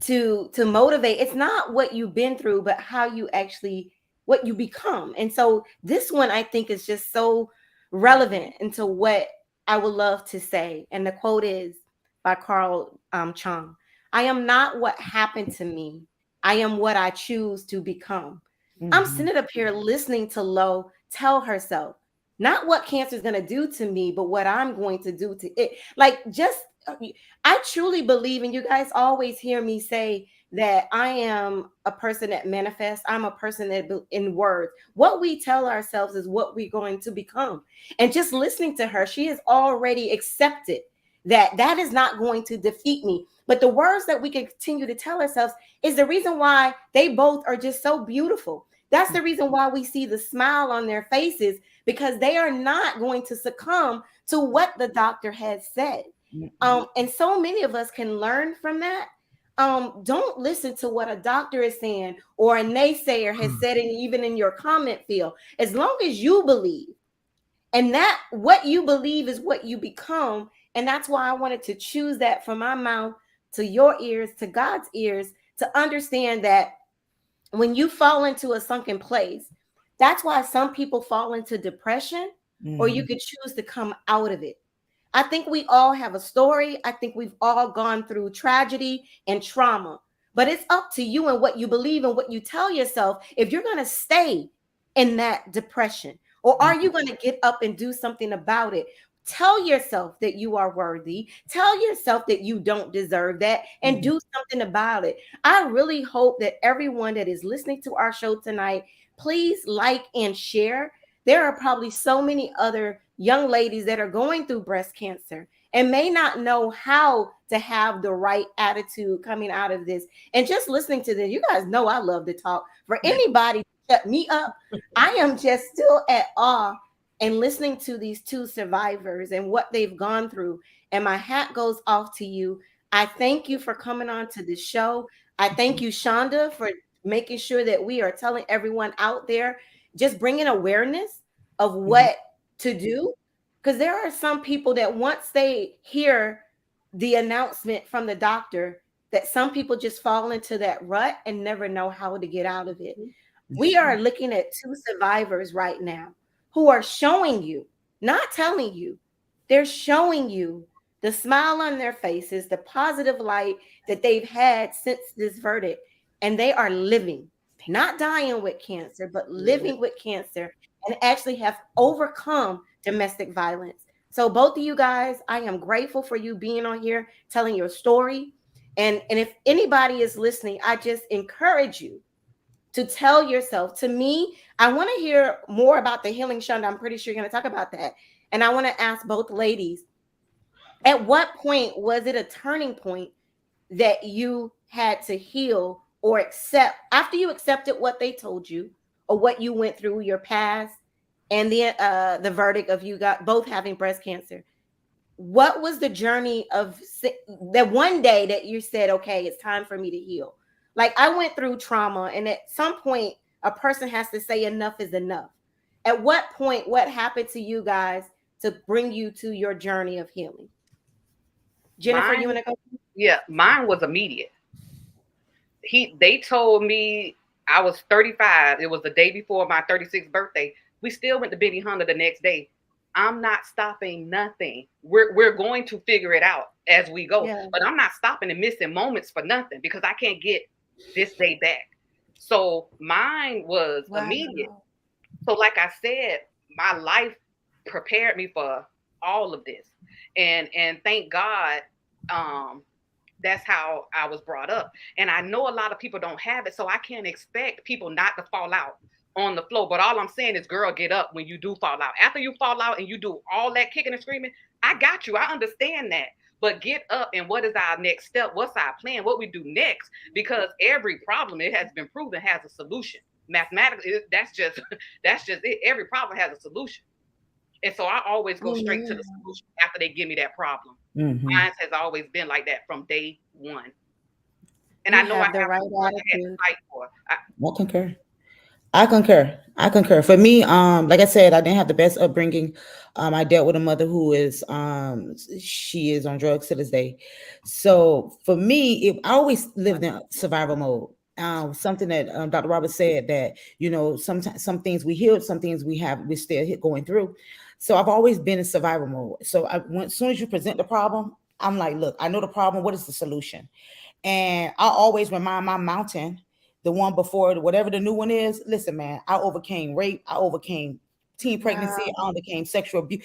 to motivate. It's not what you've been through, but how you actually what you become. And so this one I think is just so relevant into what I would love to say. And the quote is by Carl Chung. I am not what happened to me. I am what I choose to become. I'm Mhm. sitting up here listening to Lo tell herself, not what cancer is going to do to me, but what I'm going to do to it. Like, just I truly believe, and you guys always hear me say that I am a person that manifests. I'm a person that in words, what we tell ourselves is what we're going to become. And just listening to her, she has already accepted that that is not going to defeat me. But the words that we can continue to tell ourselves is the reason why they both are just so beautiful. That's the reason why we see the smile on their faces, because they are not going to succumb to what the doctor has said. Mhm. And so many of us can learn from that. Don't listen to what a doctor is saying or a naysayer has said, and even in your comment field. As long as you believe, and that what you believe is what you become. And that's why I wanted to choose that from my mouth to your ears, to God's ears, to understand that when you fall into a sunken place, that's why some people fall into depression, or you Mhm. could choose to come out of it. I think we all have a story. I think we've all gone through tragedy and trauma, but it's up to you and what you believe and what you tell yourself if you're going to stay in that depression, or are you going to get up and do something about it? Tell yourself that you are worthy. Tell yourself that you don't deserve that, and Mhm. do something about it. I really hope that everyone that is listening to our show tonight, please like and share. There are probably so many other young ladies that are going through breast cancer and may not know how to have the right attitude coming out of this. And just listening to this, you guys know I love to talk. For anybody to shut me up, I am just still at awe and listening to these two survivors and what they've gone through. And my hat goes off to you. I thank you for coming on to the show. I thank you, Shonda, for making sure that we are telling everyone out there, just bringing awareness of Mhm. what to do. Because there are some people that once they hear the announcement from the doctor, that some people just fall into that rut and never know how to get out of it. We are looking at two survivors right now who are showing you, not telling you, they're showing you the smile on their faces, the positive light that they've had since this verdict. And they are living, not dying with cancer, but living with cancer, and actually have overcome domestic violence. So, both of you guys, I am grateful for you being on here, telling your story. And if anybody is listening, I just encourage you to tell yourself. To me, I want to hear more about the healing, Shonda. I'm pretty sure you're going to talk about that. And I want to ask both ladies, at what point was it a turning point that you had to heal or accept, after you accepted what they told you or what you went through, your past, and the verdict of you got both having breast cancer? What was the journey of that one day that you said, okay, it's time for me to heal? Like, I went through trauma, and at some point a person has to say enough is enough. At what point, what happened to you guys to bring you to your journey of healing? Jennifer, you want Mine, to go? yeah, mine was immediate. They told me I was 35. It was the day before my 36th birthday. We still went to Benny Hunter the next day. I'm not stopping nothing. We're going to figure it out as we go. Yeah. But I'm not stopping and missing moments for nothing because I can't get this day back. So mine was immediate. Wow. So like I said, my life prepared me for all of this. And thank God, um That's how I was brought up. And I know a lot of people don't have it. So I can't expect people not to fall out on the floor. But all I'm saying is, girl, get up when you do fall out. After you fall out and you do all that kicking and screaming, I got you. I understand that. But get up, and what is our next step? What's our plan? What we do next? Because every problem, it has been proven, has a solution. Mathematically, that's just it. Every problem has a solution. And so I always go straight to the solution after they give me that problem. Mhm. Mine has always been like that from day one. And You I know I have the have right so much I had to attitude. fight for. I concur. I concur. I concur. For me, like I said, I didn't have the best upbringing. I dealt with a mother who is, she is on drugs to this day. So for me, I always lived in survival mode. Something that Dr. Roberts said that sometimes some things we healed, some things we're still going through. So I've always been in survival mode. So as soon as you present the problem, I'm like, look, I know the problem. What is the solution? And I always remind my mountain, the one before whatever the new one is. Listen, man, I overcame rape. I overcame teen pregnancy. I overcame sexual abuse.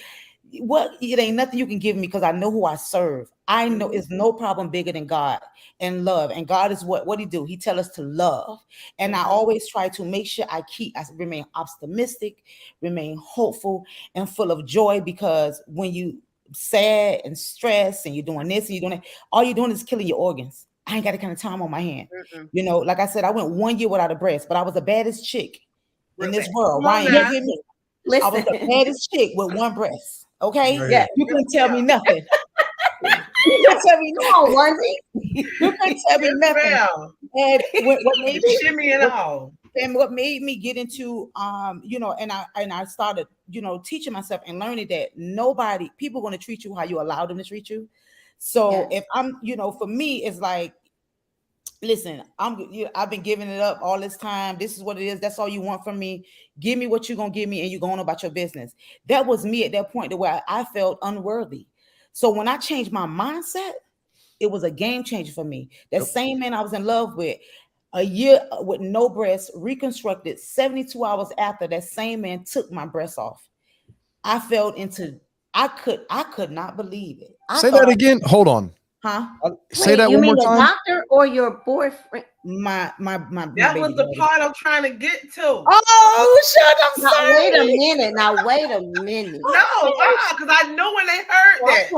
What it ain't nothing you can give me because I know who I serve. I know it's no problem bigger than God and love. And God is what he do. He tell us to love. And I always try to make sure I remain optimistic, remain hopeful, and full of joy, because when you sad and stressed and you're doing this and you're doing that, all you're doing is killing your organs. I ain't got that kind of time on my hand. Like I said, I went 1 year without a breast, but I was the baddest chick in this world. Come on Ryan, now. you get me? I was the Listen. baddest chick with one breast. Okay, Right. Yeah. you couldn't tell me nothing. You couldn't tell me Come on, nothing. onesie. You couldn't tell me nothing. Well, And what made me shimmy and all. and what made me get into and I started teaching myself and learning that people going to treat you how you allow them to treat you. So Yes. if I'm for me it's like, listen, I've been giving it up all this time. This is what it is. That's all you want from me. Give me what you're gonna give me, and you're going about your business. That was me at that point to where I felt unworthy. So when I changed my mindset, it was a game changer for me. That same man I was in love with, a year with no breast, reconstructed 72 hours after, that same man took my breast off. I felt into I could not believe it. I Say thought that again. Hold on. huh? Say Wait, that you one mean more the time. doctor or your boyfriend? My That baby was the daddy. part I'm trying to get to. Oh, shut! I'm Now sorry. wait a minute. Now wait a minute. No, because I know when they heard that.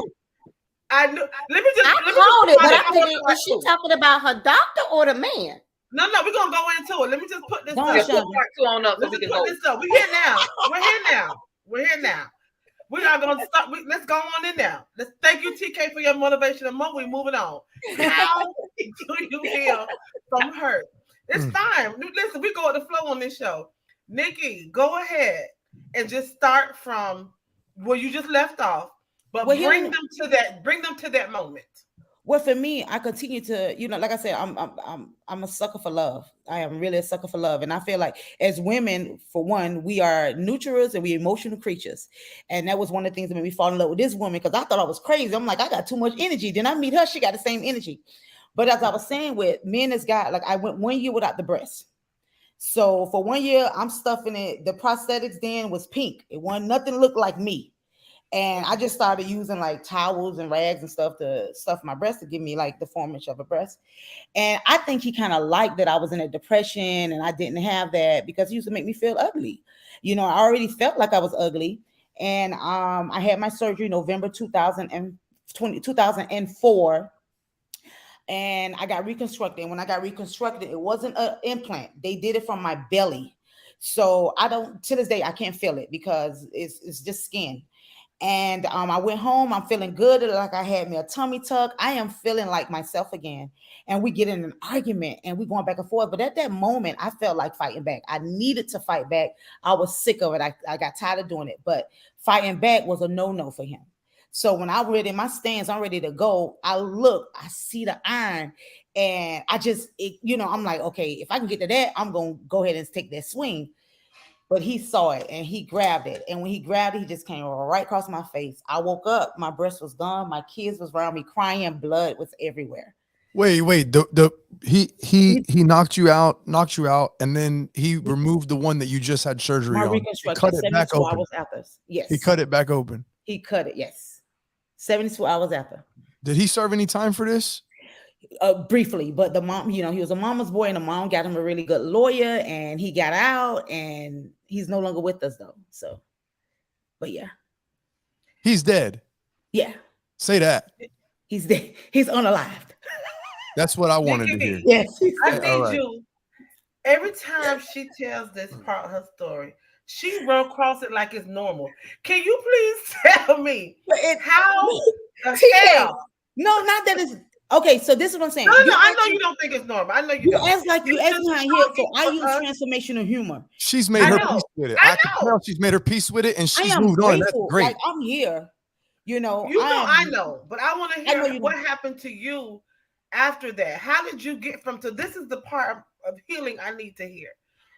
I knew. Let me just. I Let me called it, just but I put figured, part is she two. talking about her doctor or the man? No, we're gonna go into it. Let me just put this Don't up. Just put Shonda. part two on up so Let's we just can put go. this up. We're here now. We're here now. We're here now. We are gonna start. Let's go on in now. Thank you, TK, for your motivation. And we're moving on. How do you heal from hurt? It's fine. Listen, we go with the flow on this show. Nikki, go ahead and just start from where you just left off, but Well, bring them to that. Bring them to that moment. well, for me, I continue to, like I said, I'm a sucker for love. I am really a sucker for love, and I feel like as women, for one, we are nurturers and we emotional creatures, and that was one of the things that made me fall in love with this woman, because I thought I was crazy. I'm like, I got too much energy. Then I meet her, she got the same energy. But as I was saying, with men as God, like I went 1 year without the breast. So for 1 year, I'm stuffing it. The prosthetics then was pink. It wasn't nothing looked like me. And I just started using like towels and rags and stuff to stuff my breast to give me like the formage of a breast. And I think he kind of liked that I was in a depression and I didn't have that, because he used to make me feel ugly. I already felt like I was ugly. And I had my surgery November 2004, and I got reconstructed. And when I got reconstructed, it wasn't an implant. They did it from my belly. So I don't, to this day, I can't feel it because it's just skin. And I went home. I'm feeling good, like I had me a tummy tuck. I am feeling like myself again. And we get in an argument and we going back and forth. But at that moment, I felt like fighting back. I needed to fight back. I was sick of it. I got tired of doing it. But fighting back was a no-no for him. So when I'm ready, my stance, I'm ready to go. I look, I see the iron, and I'm like, okay, if I can get to that, I'm gonna go ahead and take that swing. But he saw it and he grabbed it. And when he grabbed it, he just came right across my face. I woke up, my breast was gone, my kids was around me crying, blood was everywhere. Wait. He knocked you out, and then he removed the one that you just had surgery My on. He reconstruction, cut it back 72 open. hours after. Yes. He cut it back open. He cut it, yes. 72 hours after. Did he serve any time for this? briefly, but the mom, he was a mama's boy, and the mom got him a really good lawyer, and he got out, and he's no longer with us though. So, but yeah, He's dead. yeah, Say that. he's dead. He's unalived. That's what I wanted to hear. Nikki, Yes, he's I dead. All need right. you. Every time she tells this part of her story, she run across it like it's normal. Can you please tell me But it, how the TK, hell? no, not that it's okay. So this is what I'm No, saying. no, You no. I asked know me, you don't think it's normal. I know you you don't. asked like you It's asked just me how I hear. So shocking I for use us. transformational humor. She's made I her know. peace with it. I I can know. tell she's made her peace with it, and I she's am moved on. And that's grateful. great. Like I'm here. You know, I I'm. know, but I want to I know hear you what don't. happened to you after that. How did you get from to this is the part of healing I need to hear.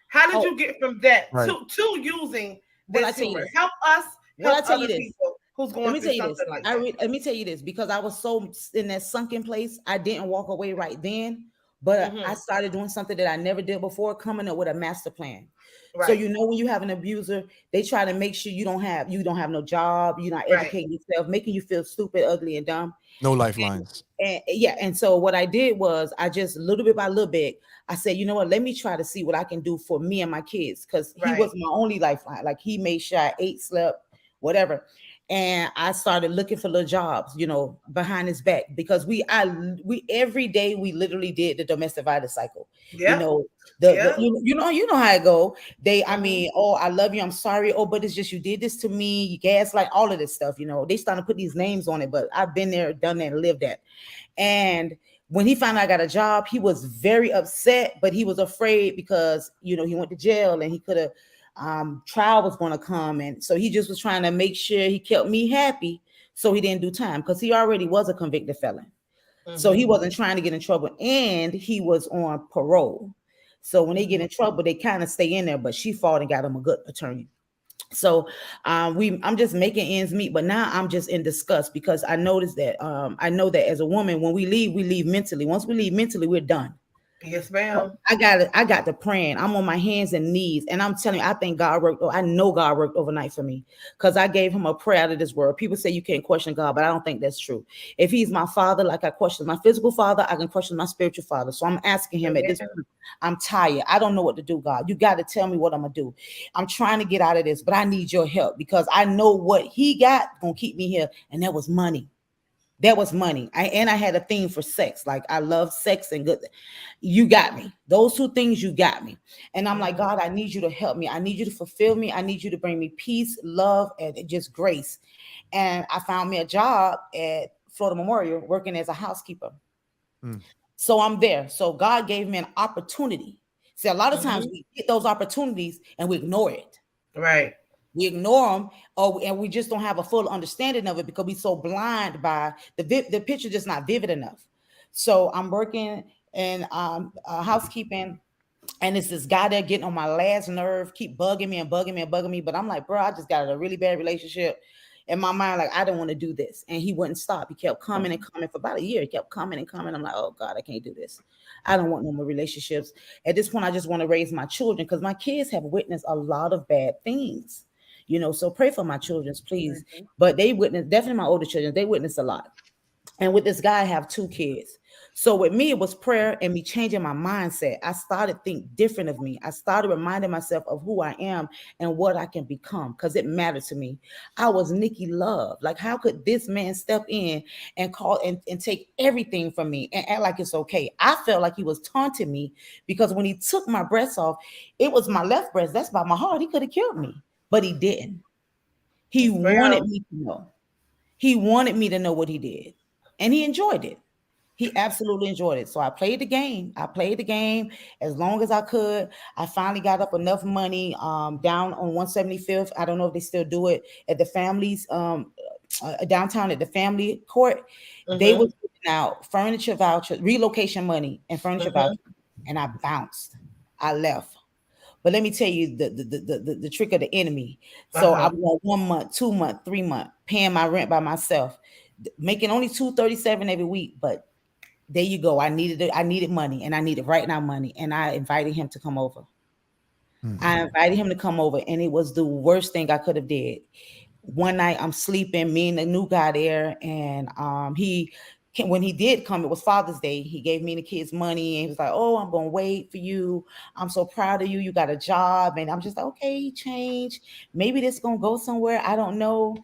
How did Oh, you get from that Right. to using well, I this tell you humor? this. Help us Well, help I tell you other this. people who's Let going me through tell you this. something like that. Let me tell you this because I was so in that sunken place. I didn't walk away right then, but I Hmm. started doing something that I never did before, coming up with a master plan. So Right, when you have an abuser, they try to make sure you don't have no job, you're not right. educating yourself, making you feel stupid, ugly, and dumb. No lifelines. And yeah, and so what I did was I just little bit by little bit, I said, you know what, let me try to see what I can do for me and my kids because he Right. was my only lifeline. Like he made sure I ate, slept, whatever. And I started looking for little jobs, behind his back because we every day we literally did the domestic violence cycle. You Yep. know, the Yep. you know how it go. I Hmm. mean, oh, I love you, I'm sorry. Oh, but it's just you did this to me, you gaslight, all of this stuff. They starting to put these names on it, but I've been there, done that, and lived that. And when he found out I got a job, he was very upset, but he was afraid because he went to jail and he could have trial was going to come, and so he just was trying to make sure he kept me happy, so he didn't do time because he already was a convicted felon. So he Hmm. wasn't trying to get in trouble, and he was on parole. So when they get Hmm. in trouble, they kind of stay in there. But she fought and got him a good attorney. So I'm just making ends meet, but now I'm just in disgust because I noticed that I know that as a woman, when we leave mentally. Once we leave mentally, we're done. Yes, ma'am. I got the praying. I'm on my hands and knees, and I'm telling you, I think God worked. I know God worked overnight for me because I gave him a prayer out of this world. People say you can't question God, but I don't think that's true. If He's my Father, like I question my physical father, I can question my spiritual father. So I'm asking Him at this Amen. point. I'm tired. I don't know what to do, God. You got to tell me what I'm gonna do. I'm trying to get out of this, but I need your help because I know what He got gonna keep me here, and that was money. That was money. I had a theme for sex. Like I love sex and good. You got me. Those two things, you got me. And I'm like, Hmm. God, I need you to help me. I need you to fulfill me. I need you to bring me peace, love, and just grace. And I found me a job at Florida Memorial working as a housekeeper. Mm. So I'm there. So God gave me an opportunity. See, a lot of times Hmm. we get those opportunities and we ignore it. Right. We ignore them, and we just don't have a full understanding of it because we're so blind by the picture just not vivid enough. So I'm working in housekeeping, and it's this guy there getting on my last nerve, keep bugging me and bugging me and bugging me. But I'm like, bro, I just got a really bad relationship. In my mind, like I don't want to do this, and he wouldn't stop. He kept coming and coming for about a year. He kept coming and coming. I'm like, oh God, I can't do this. I don't want no more relationships. At this point, I just want to raise my children because my kids have witnessed a lot of bad things. So pray for my children, please. Mhm. But they witnessed, definitely my older children, they witnessed a lot. And with this guy, I have two kids. So with me, it was prayer and me changing my mindset. I started think different of me. I started reminding myself of who I am and what I can become because it mattered to me. I was Nikki Love. Like, how could this man step in and call and take everything from me and act like it's okay? I felt like he was taunting me because when he took my breasts off, it was my left breast. That's by my heart. He could have killed me, but he didn't. He Yes, wanted ma'am. me to know. He wanted me to know what he did, and he enjoyed it. He absolutely enjoyed it. So I played the game. I played the game as long as I could. I finally got up enough money down on 175th. I don't know if they still do it at the families downtown at the family court. They Hmm. was giving out furniture voucher, relocation money, and furniture Hmm. voucher, and I bounced. I left. But let me tell you the trick of the enemy. So I Uh-huh. was on 1 month, 2 month, 3 month, paying my rent by myself, making only 237 every week. But there you go. I needed it. I needed money, and I needed right now money. And I invited him to come over. Mm. I invited him to come over, and it was the worst thing I could have did. One night I'm sleeping, me and the new guy there, and he when he did come, it was Father's Day. He gave me and the kids money and he was like, "Oh, I'm gonna wait for you. I'm so proud of you. You got a job." And I'm just like, okay, change. Maybe this gonna go somewhere. I don't know.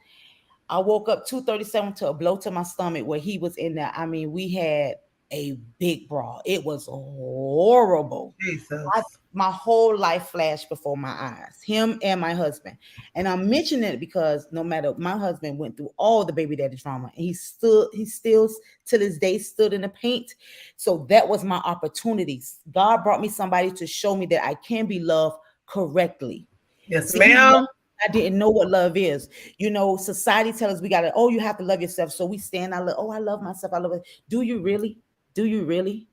I woke up 2:37 to a blow to my stomach where he was in there. I mean, we had a big brawl. It was horrible. I, Jesus. my whole life flashed before my eyes, him and my husband. And I'm mentioning it because no matter, my husband went through all the baby daddy trauma, and he still to this day stood in the paint. So that was my opportunities. God brought me somebody to show me that I can be loved correctly. Yes, See, he ma'am. I didn't know what love is. You know, society tells us we gotta, oh, you have to love yourself. So we stand, I love, oh, I love myself. I love it. Do you really? Do you really?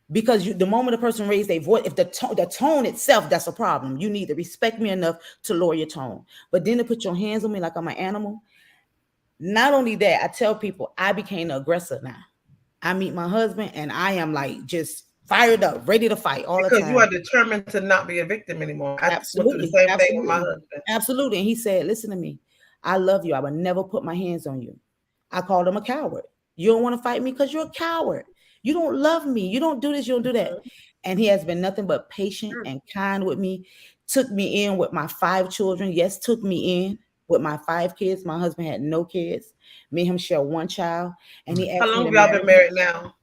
Because the moment a person raises their voice, if the tone itself, that's a problem. You need to respect me enough to lower your tone. But then to put your hands on me like I'm an animal. Not only that, I tell people I became the aggressor now. I meet my husband and I am like just fired up, ready to fight all the Because you time. are determined to not be a victim anymore. I went through the Absolutely, same thing with my absolutely, husband. absolutely. And he said, "Listen to me. I love you. I would never put my hands on you." I called him a coward. You don't want to fight me because you're a coward. You don't love me. You don't do this. You don't do that. And he has been nothing but patient Mm. and kind with me. Took me in with my 5 children. Yes, took me in with my 5 kids. My husband had no kids. Me and him share one child. And he How asked me long to have y'all marry been him. married now?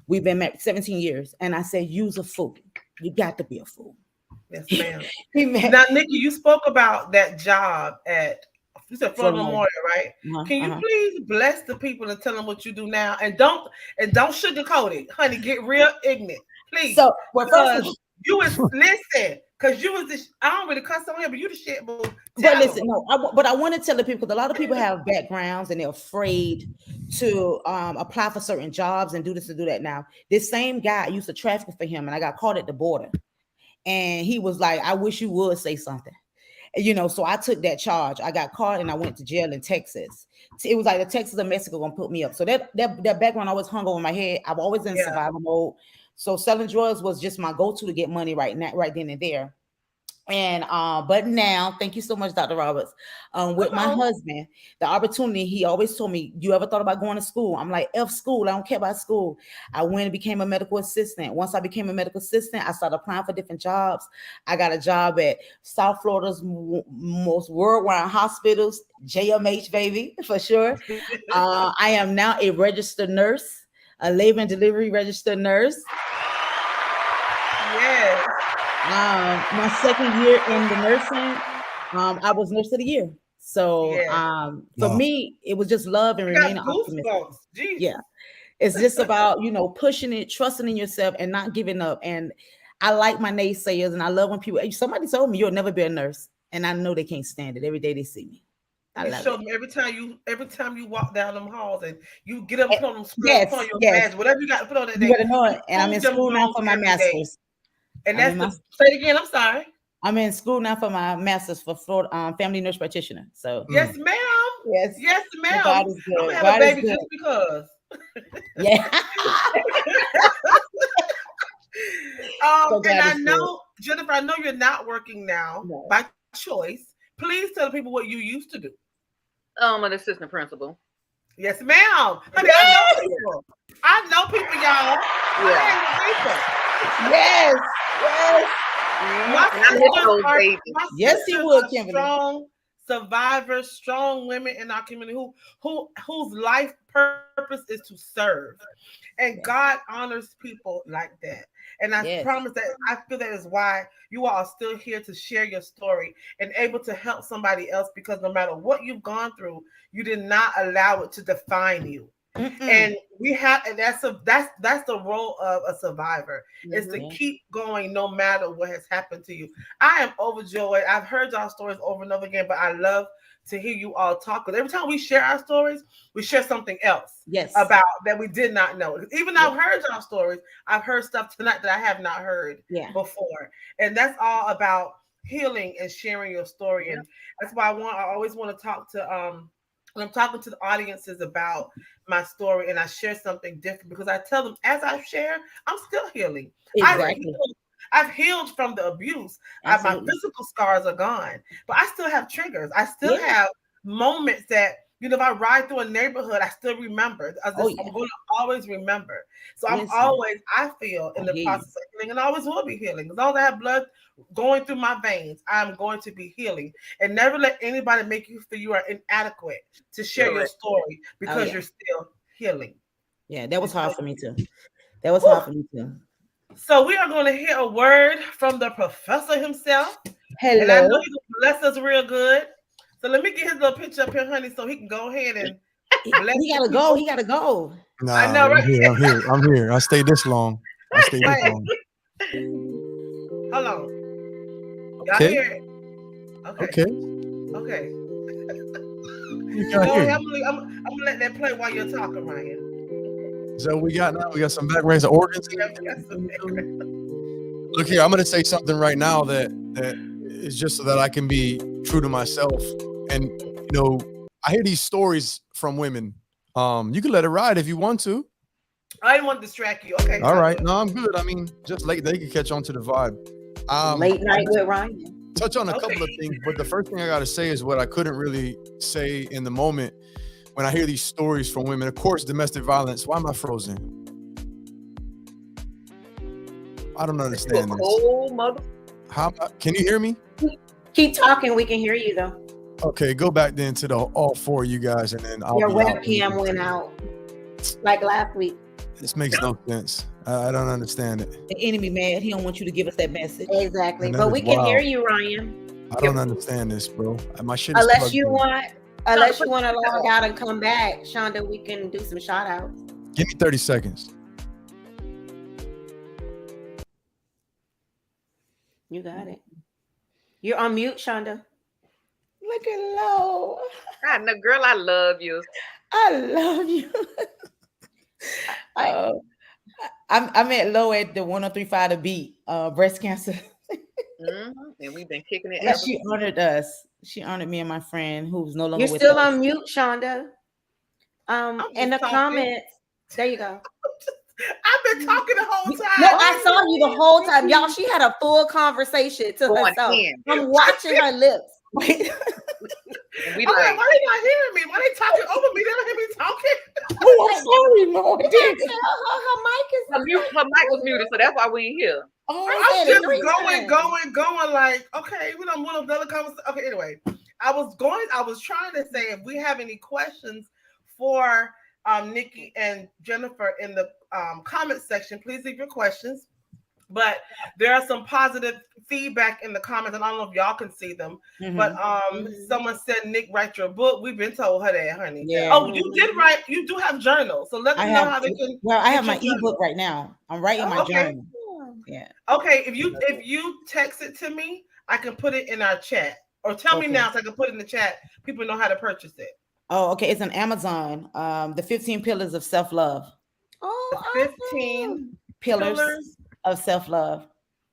We've been married 17 years. And I said, "You's a fool. You got to be a fool." Yes, ma'am. He met Now, Nikki, you spoke about that job at, you said Florida Florida. Memorial, right? Uh-huh, Can you uh-huh. please bless the people and tell them what you do now, and don't sugarcoat it, honey. Get real ignorant, please, So, well, first of because all, you was listen, because you was the, I don't really cuss on here, but you the shit, boo. but Tell them. listen, no, but I want to tell the people because a lot of people have backgrounds and they're afraid to apply for certain jobs and do this and do that. Now, this same guy, I used to traffic for him, and I got caught at the border, and he was like, "I wish you would say something." So I took that charge. I got caught and I went to jail in Texas. It was like the Texas and Mexico gonna put me up. So that background always hung over my head. I've always in Yeah. survival mode. So selling drugs was just my go-to to get money right now, right then and there. And but now, thank you so much, Dr. Roberts. With Come my on. husband, the opportunity, he always told me, "You ever thought about going to school?" I'm like, "F school, I don't care about school." I went and became a medical assistant. Once I became a medical assistant, I started applying for different jobs. I got a job at South Florida's most worldwide hospitals, JMH, baby, for sure. I am now a registered nurse, a labor and delivery registered nurse. Yes. My second year in the nursing, I was nurse of the year. So Yes. for Wow. me, it was just love and I got remaining optimistic. goosebumps. Jesus. Yeah. It's just about, pushing it, trusting in yourself and not giving up. And I like my naysayers and I love when people, somebody told me you'll never be a nurse. And I know they can't stand it. Every day they see me. I It love showed it. me every time you walk down them halls and you get up and Eh, put on them scrubs, put on Yes, your yes. badge, whatever you got to put on that You day, better know you it. And I'm in prove them school now wrong for my every day. master's. And I'm that's in the my say it again, I'm sorry. I'm in school now for my master's for Florida, family nurse practitioner. So Yes, Mm. ma'am. yes, Yes, so ma'am. God is I'm good. gonna have a God is baby good. just because. Yeah. So And God I is good. know, Jennifer, I know you're not working now No. by choice. Please tell people what you used to do. An assistant principal. Yes, ma'am. Honey, I know people. I know people, y'all. I Yeah. hang with people. Yes. Yes. My And I miss sisters those are babies. my Yes, he sisters would, are Kimberly. strong survivors, strong women in our community whose life purpose is to serve. And Yes. God honors people like that. And I Yes. promise that I feel that is why you all are still here to share your story and able to help somebody else, because no matter what you've gone through, you did not allow it to define you. Mm-mm. And we have, and that's the role of a survivor, is to Hmm. Yeah. keep going no matter what has happened to you. I am overjoyed. I've heard y'all stories over and over again, but I love to hear you all talk, because every time we share our stories, we share something else Yes. about that we did not know. Even though Yeah. I've heard y'all stories, I've heard stuff tonight that I have not heard Yeah. before. And that's all about healing and sharing your story. Yep. And that's why I always want to talk to when I'm talking to the audiences about my story, and I share something different, because I tell them as I share, I'm still healing. I've Right. Exactly. healed. I've healed from the abuse. My Absolutely. physical scars are gone, but I still have triggers. I still Yeah. have moments that If I ride through a neighborhood, I still remember. Oh yeah. I'm going to always remember. So Listen, I feel in I the hear you. process of healing, and always will be healing. As long as I have blood going through my veins, I'm going to be healing. And never let anybody make you feel you are inadequate to share your Correct. story Oh because yeah. you're still healing. Yeah, that was It's so, hard for me too. That was whew. hard for me too. So we are going to hear a word from the professor himself. And I know Hello. he's gonna bless us real good. So let me get his little picture up here, honey, so he can go ahead and bless He the gotta go. people. He gotta go. I Nah, know, I'm right? here. I'm here. I'm here. I stayed this long. I stayed this Wait, long. hold on. Y'all Okay. hear it? Okay. Okay. Okay. We got Go here. ahead. I'm gonna let that play while you're talking, Ryan. Is that what we got now? We got some backgrounds of organs. Yeah, we got some background. Look here, I'm gonna say something right now that is just so that I can be true to myself. And I hear these stories from women. You can let it ride if you want to. I didn't want to distract you. Okay, All I'll right. do it. No, I'm good. I mean, just late they can catch on to the vibe. Late I night just with Ryan. touch on a Okay. couple of things, but the first thing I gotta say is what I couldn't really say in the moment when I hear these stories from women. Of course, domestic violence. Why am I frozen? I don't You a understand this. cold mother. How can you hear me? Keep talking. We can hear you though. Okay, go back then to the all four of you guys, and then I'll Your be out. webcam went out like last week. This makes no sense. I don't understand it. The enemy mad. He don't want you to give us that message. Exactly. And that But is we can hear wild. you, Ryan. I don't understand this, bro. My shit is Unless plugged you in. want Shonda, to put your log on. out and come back, Shonda, we can do some shout outs. Give me 30 seconds. You got it. You're on mute, Shonda. Look at Lo. I know, girl, I love you. I love you. Oh, I met Lo at the 103.5 The Beat, breast cancer. And we've been kicking it And ever. she honored us. She honored me and my friend who's no longer You're with still us. on mute, Shonda. I'm In the just talking. comments, there you go. I've been talking the whole time. No, I saw you the whole time, y'all. She had a full conversation to Going herself. in. I'm watching her lips. Wait, And we I'm like, like, why they not hearing me? Why they talking over me? They don't hear me talking. oh, I'm sorry, no, I You didn't. gotta tell her mic is her mic was muted, so that's why we ain't here. Oh, I'm said it just 3 going, times. going. Like, okay, we don't want another conversation. Okay, anyway, I was trying to say if we have any questions for Nikki and Jennifer in the comment section, please leave your questions. But there are some positive feedback in the comments, and I don't know if y'all can see them. Mhm. But someone said, Nick, write your book. We've been told her that, honey. Yeah. Oh, you did write. You do have journals, so let I them know have. how they can. Well, I get have your my journal. ebook right now. I'm writing my Okay. journal. Yeah. Okay, if you text it to me, I can put it in our chat. Or tell me Okay. now so I can put it in the chat. People know how to purchase it. Oh, okay. It's on Amazon. The 15 Pillars of Self-Love. Oh, The 15 Pillars of Self-Love.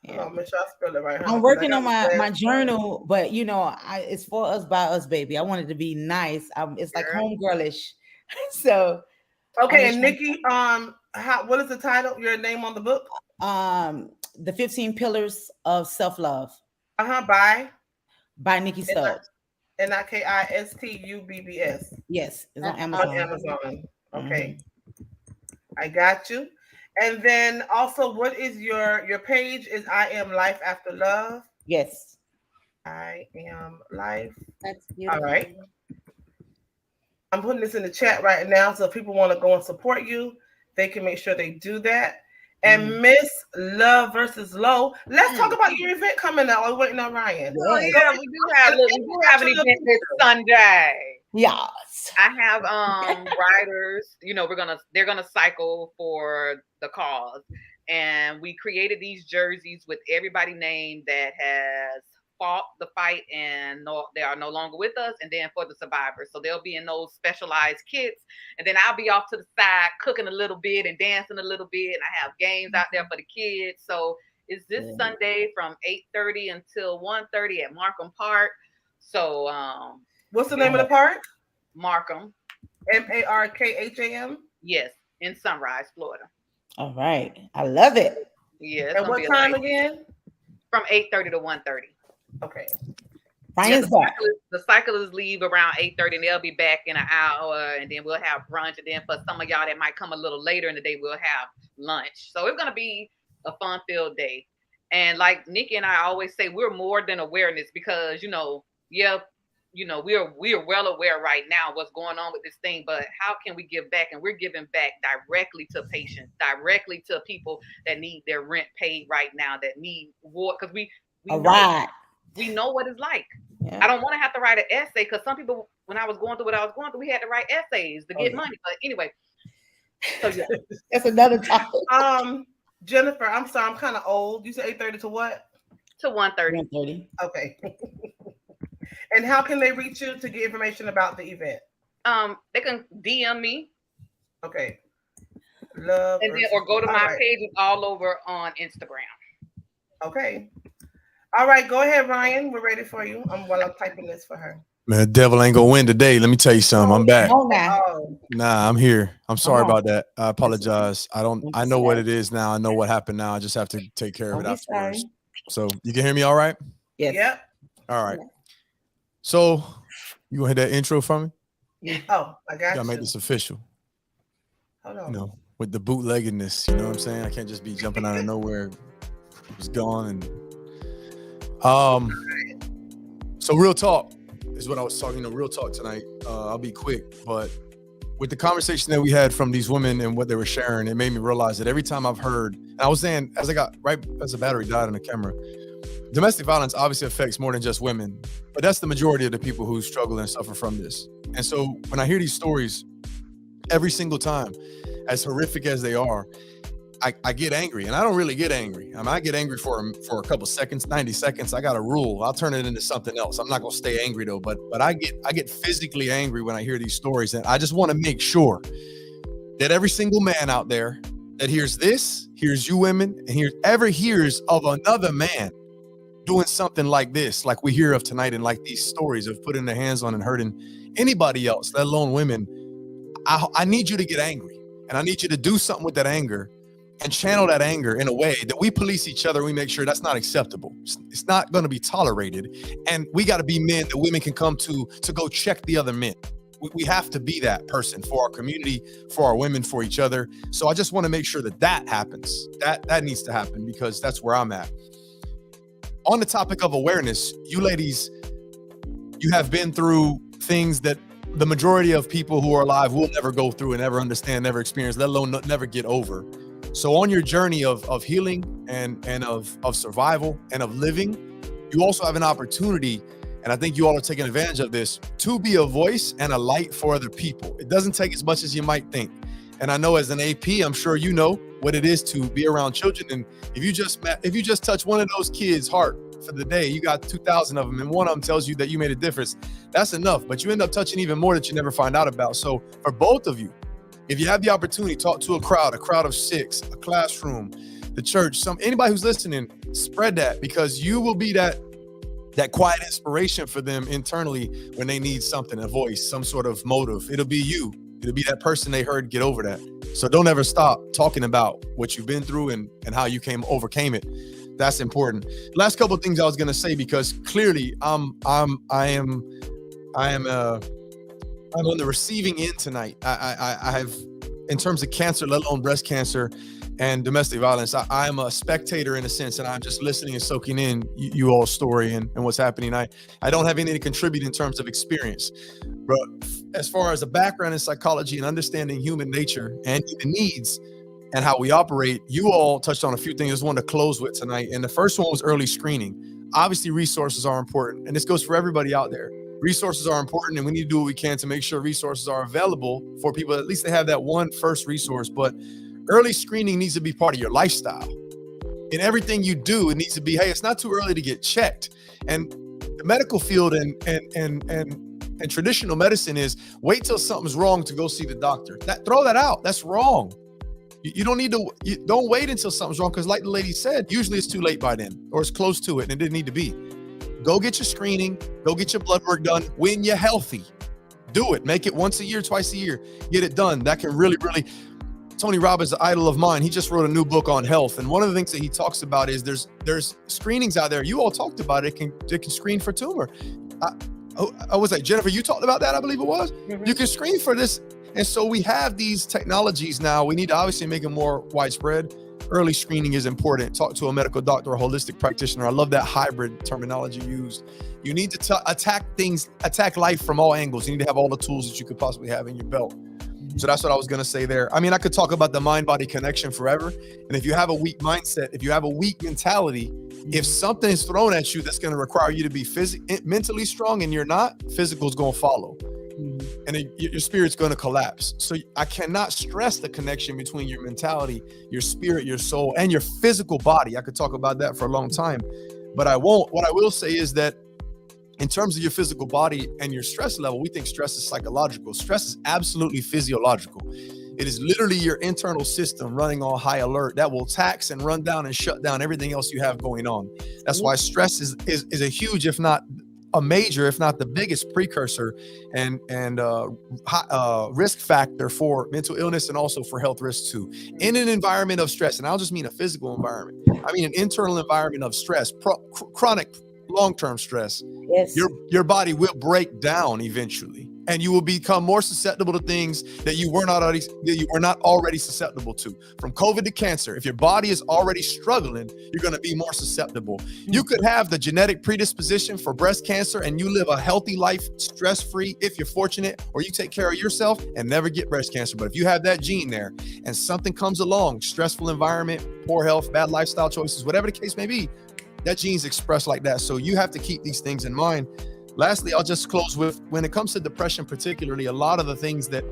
Hold Yeah. on, make sure I spell it right. Honey, I'm 'cause I working got on my glasses. journal, but it's for us by us, baby. I want it to be nice. It's like Girl. homegirlish. So Okay, I'm and just Nikki, what is the title? Your name on the book? the 15 Pillars of Self-Love By Nikki Stubbs. NIKISTUBBS Yes, it's on That's on Amazon. Amazon. Okay, I got you. And then also, what is your page? Is I Am Life After Love? Yes. I Am Life. That's beautiful. All right. I'm putting this in the chat right now, so if people want to go and support you, they can make sure they do that. And Miss Love versus Low, let's talk about your event coming up. We're waiting on Ryan. Oh yeah, we do have an event this Sunday. Yes. I have riders, they're gonna cycle for the cause. And we created these jerseys with everybody named that has fought the fight and they are no longer with us, and then for the survivors. So they'll be in those specialized kits. And then I'll be off to the side cooking a little bit and dancing a little bit. And I have games out there for the kids. So it's this Sunday from 8:30 until 1:30 at Markham Park. So what's the name of the park? Markham. MARKHAM. Yes, in Sunrise, Florida. All right. I love it. Yeah. And what time again? From 8:30 to 1:30. Okay. Ryan's back. The cyclists leave around 8:30, and they'll be back in an hour, and then we'll have brunch, and then for some of y'all that might come a little later in the day, we'll have lunch. So it's gonna be a fun-filled day. And like Nikki and I always say, we're more than awareness because we're well aware right now what's going on with this thing, but how can we give back? And we're giving back directly to patients, directly to people that need their rent paid right now, that need water, because we know what it's like. Yeah. I don't want to have to write an essay because some people, when I was going through what I was going through, we had to write essays to get money. But anyway, so yeah, that's another topic. Jennifer, I'm sorry, I'm kind of old. You said 8:30 to what? To 1:30. 1:30. Okay. And how can they reach you to get information about the event? They can DM me. Okay. Or go to my pages all over on Instagram. Okay. All right, go ahead, Ryan. We're ready for you. While I'm typing this for her. Man, devil ain't gonna win today. Let me tell you something. I'm back. Oh. Nah, I'm here. I'm sorry about that. I apologize. I know what it is now. I know what happened now. I just have to take care of it afterwards. So you can hear me all right? Yes. Yep. All right. So you gonna hit that intro for me? Oh, I got you. Gotta make this official. Hold on. With the bootleggedness, you know what I'm saying? I can't just be jumping out of nowhere. It was gone and so real talk is what I was talking, real talk tonight. I'll be quick, but with the conversation that we had from these women and what they were sharing, it made me realize that every time I've heard, and I was saying, as the battery died on the camera, domestic violence obviously affects more than just women, but that's the majority of the people who struggle and suffer from this. And so when I hear these stories, every single time, as horrific as they are, I get angry, and I don't really get angry. I mean, I get angry for a couple seconds, 90 seconds. I got a rule. I'll turn it into something else. I'm not gonna stay angry though, but I get physically angry when I hear these stories, and I just want to make sure that every single man out there that hears this, hears you women, and ever hears of another man doing something like this, like we hear of tonight, and like these stories of putting their hands on and hurting anybody else, let alone women. I need you to get angry, and I need you to do something with that anger and channel that anger in a way that we police each other. We make sure that's not acceptable. It's not going to be tolerated. And we got to be men that women can come to go check the other men. We have to be that person for our community, for our women, for each other. So I just want to make sure that happens. That needs to happen because that's where I'm at. On the topic of awareness, you ladies, you have been through things that the majority of people who are alive will never go through and never understand, never experience, let alone never get over. So on your journey of healing and of survival and of living, you also have an opportunity, and I think you all are taking advantage of this, to be a voice and a light for other people. It doesn't take as much as you might think. And I know as an AP, I'm sure you know what it is to be around children. And if you just touch one of those kids' heart for the day, you got 2,000 of them, and one of them tells you that you made a difference. That's enough, but you end up touching even more that you never find out about. So for both of you, if you have the opportunity, talk to a crowd of 6, a classroom, the church, anybody who's listening, spread that, because you will be that quiet inspiration for them internally when they need something, a voice, some sort of motive. It'll be you. It'll be that person they heard get over that. So don't ever stop talking about what you've been through and how you overcame it. That's important. Last couple of things I was gonna say, because clearly I am on the receiving end tonight. I have, in terms of cancer, let alone breast cancer and domestic violence, I am a spectator in a sense, and I'm just listening and soaking in you all's story and what's happening. I don't have anything to contribute in terms of experience, but as far as a background in psychology and understanding human nature and human needs and how we operate, you all touched on a few things I just wanted to close with tonight. And the first one was early screening. Obviously, resources are important, and this goes for everybody out there. Resources are important, and we need to do what we can to make sure resources are available for people. At least they have that one first resource. But early screening needs to be part of your lifestyle. In everything you do, it needs to be, hey, it's not too early to get checked. And the medical field and traditional medicine is wait till something's wrong to go see the doctor. Throw that out. That's wrong. You don't need to. Don't wait until something's wrong, because like the lady said, usually it's too late by then, or it's close to it, and it didn't need to be. Go get your screening. Go get your blood work done when you're healthy. Do it. Make it once a year, twice a year. Get it done. That can really, really. Tony Robbins, the idol of mine, he just wrote a new book on health, and one of the things that he talks about is there's screenings out there. You all talked about it. It can screen for tumor. I was like, Jennifer, you talked about that, I believe it was. Mhm. You can screen for this. And so we have these technologies now. We need to obviously make them more widespread. Early screening is important. Talk to a medical doctor or holistic practitioner. I love that hybrid terminology used. You need to attack life from all angles. You need to have all the tools that you could possibly have in your belt. So that's what I was going to say there. I mean, I could talk about the mind-body connection forever. And if you have a weak mindset, if you have a weak mentality, if something is thrown at you that's going to require you to be mentally strong and you're not, physical is going to follow. And then your spirit's going to collapse. So I cannot stress the connection between your mentality, your spirit, your soul, and your physical body. I could talk about that for a long time, but I won't. What I will say is that in terms of your physical body and your stress level, we think stress is psychological. Stress is absolutely physiological. It is literally your internal system running on high alert that will tax and run down and shut down everything else you have going on. That's why stress is a huge, if not a major, if not the biggest precursor and risk factor for mental illness and also for health risks too. In an environment of stress, and I'll just mean a physical environment, I mean an internal environment of stress, chronic long-term stress, Yes. your body will break down eventually, and you will become more susceptible to things that you were not already susceptible to. From COVID to cancer, if your body is already struggling, you're going to be more susceptible. You could have the genetic predisposition for breast cancer and you live a healthy life, stress-free, if you're fortunate, or you take care of yourself and never get breast cancer. But if you have that gene there and something comes along, stressful environment, poor health, bad lifestyle choices, whatever the case may be, that gene's expressed like that. So you have to keep these things in mind. Lastly, I'll just close with, when it comes to depression, particularly, a lot of the things that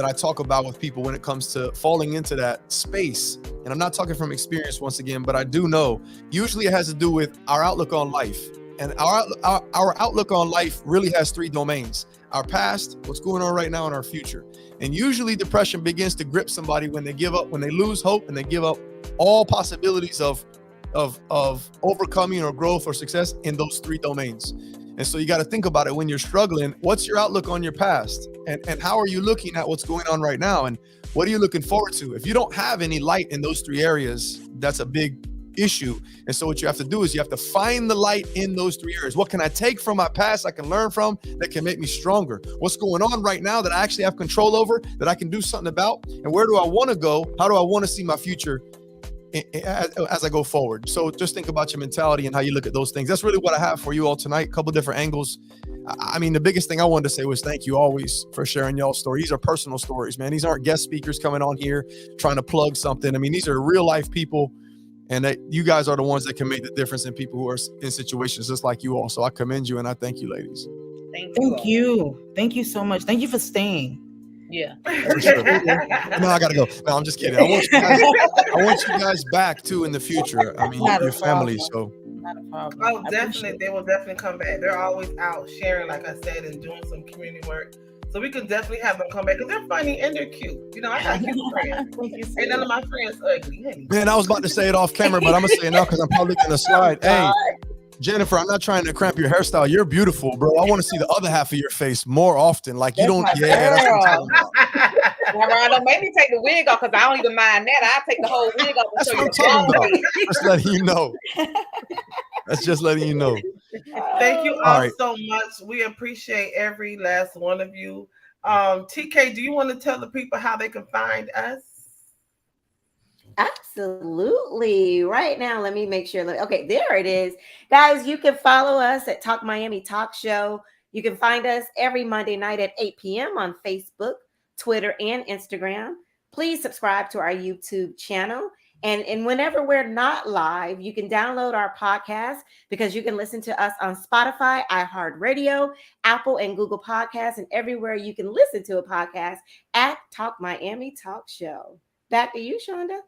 I talk about with people when it comes to falling into that space, and I'm not talking from experience once again, but I do know, usually it has to do with our outlook on life. And our outlook on life really has three domains: our past, what's going on right now, and our future. And usually depression begins to grip somebody when they give up, when they lose hope and they give up all possibilities of overcoming or growth or success in those three domains. And so you got to think about it when you're struggling. What's your outlook on your past? And how are you looking at what's going on right now? And what are you looking forward to? If you don't have any light in those three areas, that's a big issue. And so what you have to do is you have to find the light in those three areas. What can I take from my past I can learn from that can make me stronger? What's going on right now that I actually have control over, that I can do something about? And where do I want to go? How do I want to see my future as I go forward? So just think about your mentality and how you look at those things. That's really what I have for you all tonight. A couple different angles. I mean, the biggest thing I wanted to say was thank you always for sharing y'all's stories. These are personal stories, man. These aren't guest speakers coming on here trying to plug something. I mean, these are real life people, and you guys are the ones that can make the difference in people who are in situations just like you all. So I commend you and I thank you, ladies. Thank you. Thank you so much. Thank you for staying. Yeah. For sure. No, I gotta go. No, I'm just kidding. I want you guys back too in the future. I mean, your family. So Not a problem. Oh, I definitely. appreciate They will definitely come back. They're always out sharing, like I said, and doing some community work. So we can definitely have them come back because they're funny and they're cute. You know, I got cute friends. Thank you so Ain't none of much. my friends ugly. Honey. man, I was about to say it off camera, but I'm gonna say it now because I'm probably gonna slide. Hey, Jennifer, I'm not trying to cramp your hairstyle. You're beautiful, bro. I want to see the other half of your face more often. Like you That's don't. my Yeah, that's what I'm girl. talking about. Ron, don't make me take the wig off because I don't even mind that. I'll take the whole wig off and That's show what you I'm the talking bald about. wig. Just letting you know. That's just letting you know. Thank you All all right. so much. We appreciate every last one of you. TK, do you want to tell the people how they can find us? Absolutely. Right now, let me make sure. Okay, there it is. Guys, you can follow us at Talk Miami Talk Show. You can find us every Monday night at 8 p.m. on Facebook, Twitter, and Instagram. Please subscribe to our YouTube channel. And whenever we're not live, you can download our podcast because you can listen to us on Spotify, iHeartRadio, Apple, and Google Podcasts, and everywhere you can listen to a podcast at Talk Miami Talk Show. Back to you, Shonda.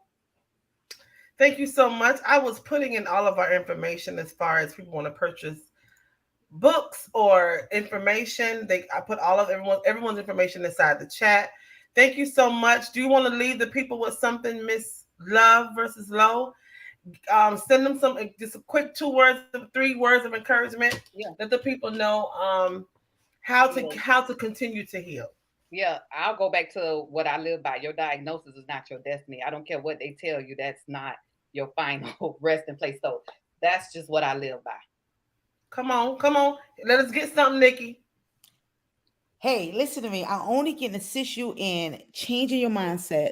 Thank you so much. I was putting in all of our information as far as people want to purchase books or information. I put all of everyone's information inside the chat. Thank you so much. Do you want to leave the people with something, Miss Love versus Low? Send them just a quick 3 words of encouragement. Yeah. Let the people know how to continue to heal. Yeah, I'll go back to what I live by. Your diagnosis is not your destiny. I don't care what they tell you. That's not your final resting place. So that's just what I live by. Come on, come on. Let us get something, Nikki. Hey, listen to me. I only can assist you in changing your mindset,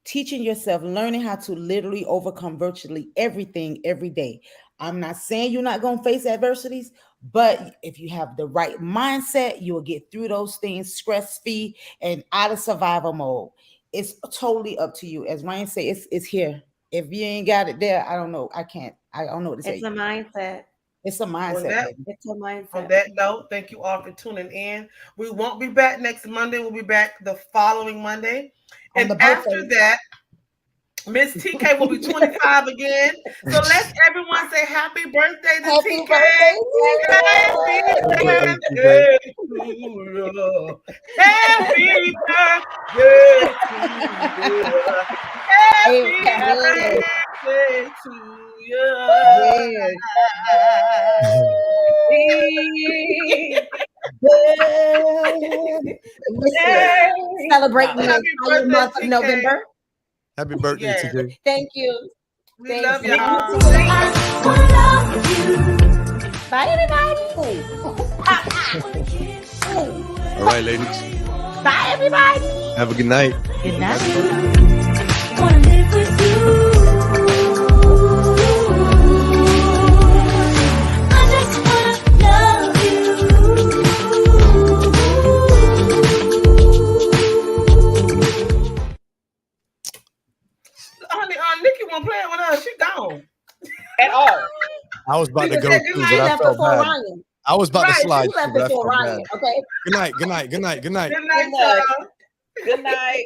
teaching yourself, learning how to literally overcome virtually everything every day. I'm not saying you're not going to face adversities, but if you have the right mindset, you will get through those things stress free and out of survival mode. It's totally up to you. As Ryan said, it's here. If you ain't got it there, I don't know. I can't. I don't know what to It's say. a mindset. It's a On mindset, that baby. It's a on mindset. that note, thank you all for tuning in. We won't be back next Monday. We'll be back the following Monday. On And the after birthday. that, Miss TK will be 25 again. So let's everyone say happy birthday to Happy TK. birthday, Happy Happy birthday, birthday to you. Happy birthday to you. Happy Yes, birthday to you. yes. Listen, celebrating Happy the entire birthday, month of TK. November. Happy birthday, Yes. TK. Thank you. We Thank love you. y'all. Bye, everybody. All right, ladies. Bye, everybody. Have a good night. Good night. Wanna live with you. I just wanna love you. Honey, Nikki won't play with us. She gone. At all. I was about We to just go said good too, night. but She I left felt before bad. Ryan. I was about to Right, slide she left too, but I before felt Ryan. bad. Okay. Good night. Good night. Good night. Good night. Good night, y'all. Good night.